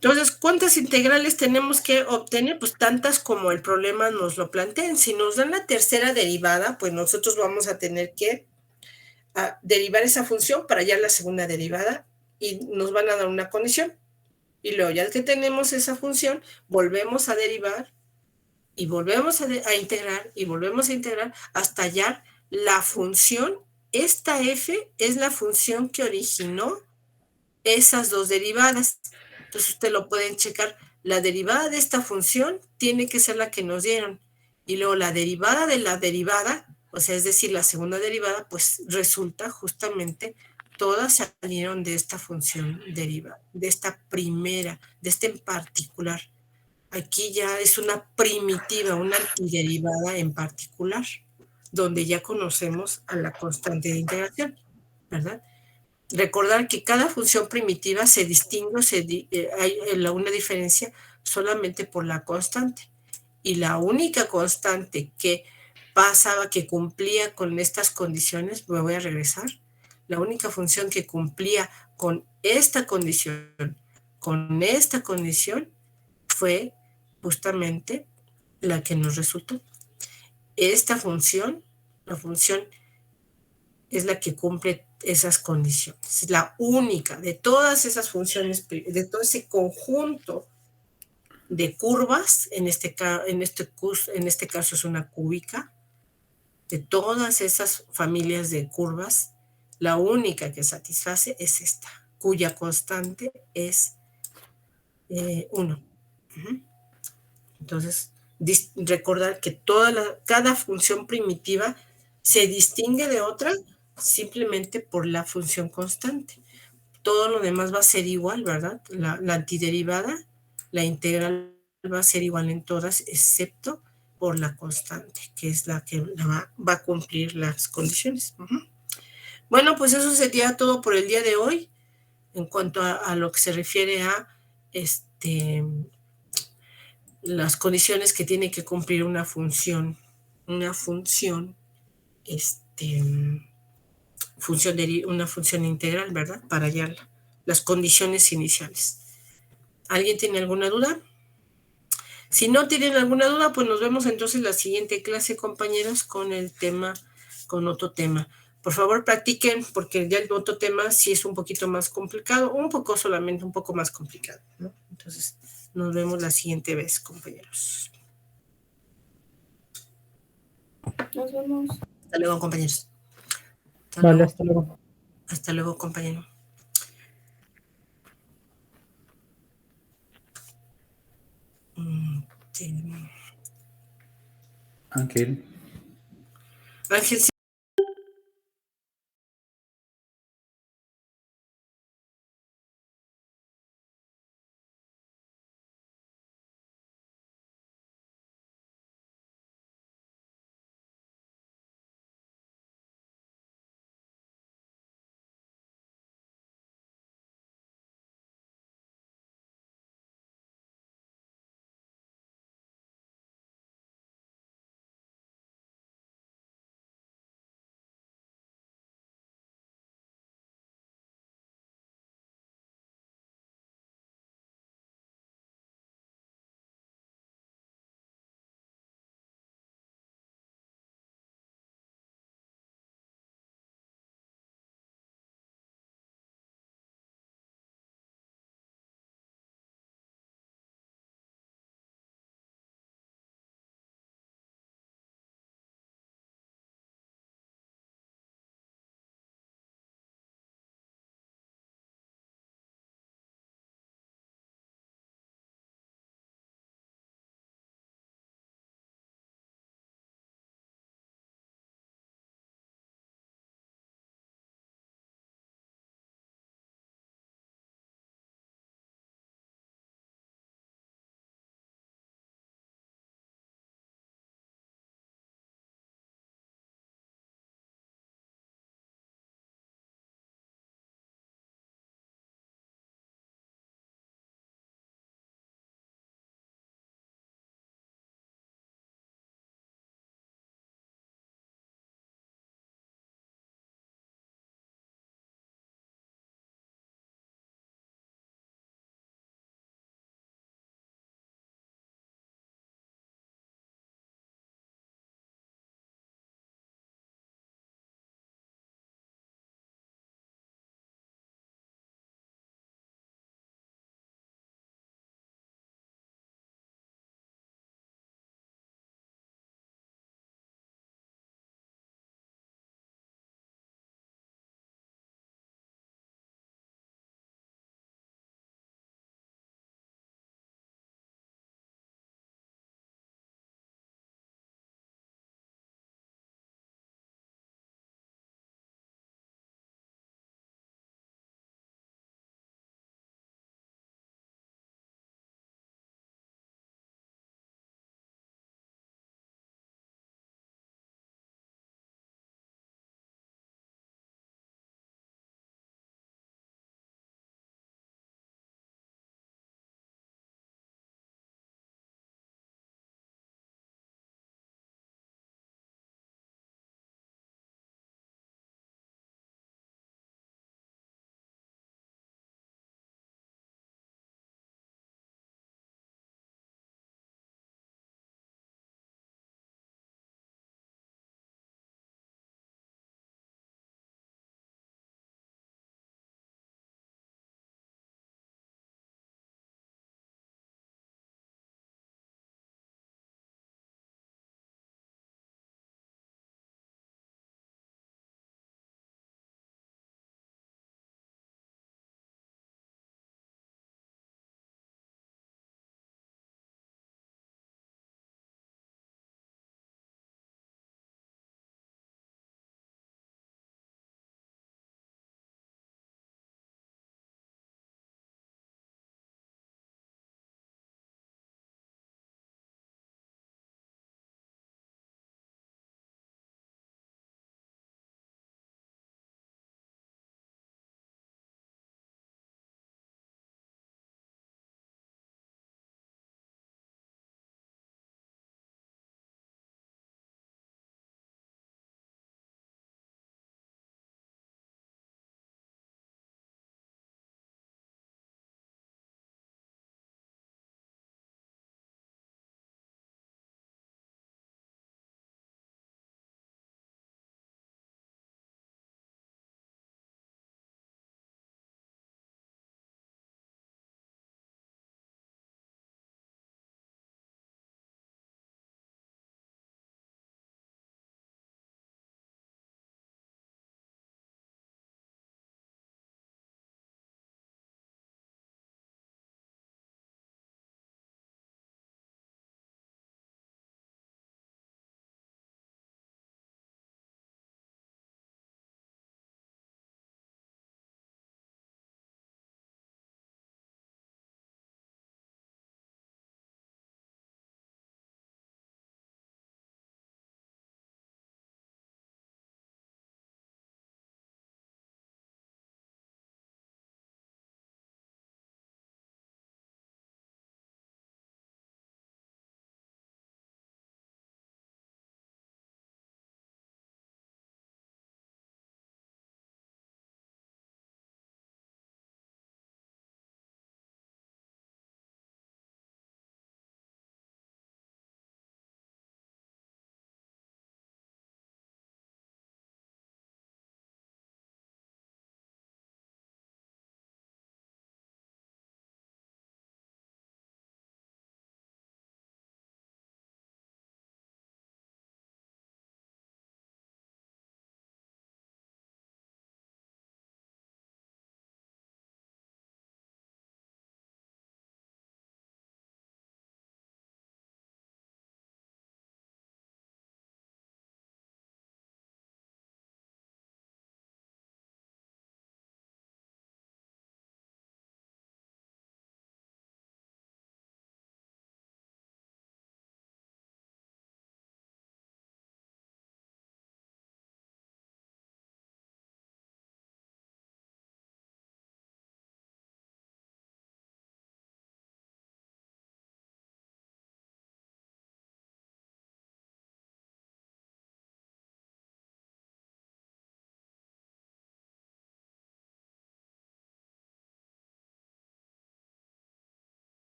Entonces, ¿cuántas integrales tenemos que obtener? Pues tantas como el problema nos lo planteen. Si nos dan la tercera derivada, pues nosotros vamos a tener que derivar esa función para hallar la segunda derivada y nos van a dar una condición. Y luego, ya que tenemos esa función, volvemos a derivar y volvemos a integrar y volvemos a integrar hasta hallar la función. Esta f es la función que originó esas dos derivadas. Entonces ustedes lo pueden checar. La derivada de esta función tiene que ser la que nos dieron. Y luego la derivada de la derivada, o sea, es decir, la segunda derivada, pues resulta justamente todas salieron de esta función derivada, de esta primera, de este en particular. Aquí ya es una primitiva, una antiderivada en particular, donde ya conocemos a la constante de integración, ¿verdad? Recordar que cada función primitiva se distingue, hay una diferencia solamente por la constante. Y la única constante que pasaba, que cumplía con estas condiciones, me voy a regresar, la única función que cumplía con esta condición, fue justamente la que nos resultó. Esta función, la función es la que cumple esas condiciones. Es la única de todas esas funciones, de todo ese conjunto de curvas, en este caso es una cúbica, de todas esas familias de curvas, la única que satisface es esta, cuya constante es 1. Entonces, recordar que cada función primitiva se distingue de otra simplemente por la función constante. Todo lo demás va a ser igual, ¿verdad? La antiderivada, la integral va a ser igual en todas, excepto por la constante, que es la que va a cumplir las condiciones. Bueno, pues eso sería todo por el día de hoy, en cuanto a lo que se refiere a las condiciones que tiene que cumplir una función integral, ¿verdad? Para hallarla, las condiciones iniciales. ¿Alguien tiene alguna duda? Si no tienen alguna duda, pues nos vemos entonces la siguiente clase, compañeros, con otro tema. Por favor, practiquen, porque ya el otro tema sí es un poquito más complicado, solamente un poco más complicado, ¿no? Entonces, nos vemos la siguiente vez, compañeros. Nos vemos. Hasta luego, compañeros. Vale, hasta luego. Hasta luego, compañero. Ángel. Ángel,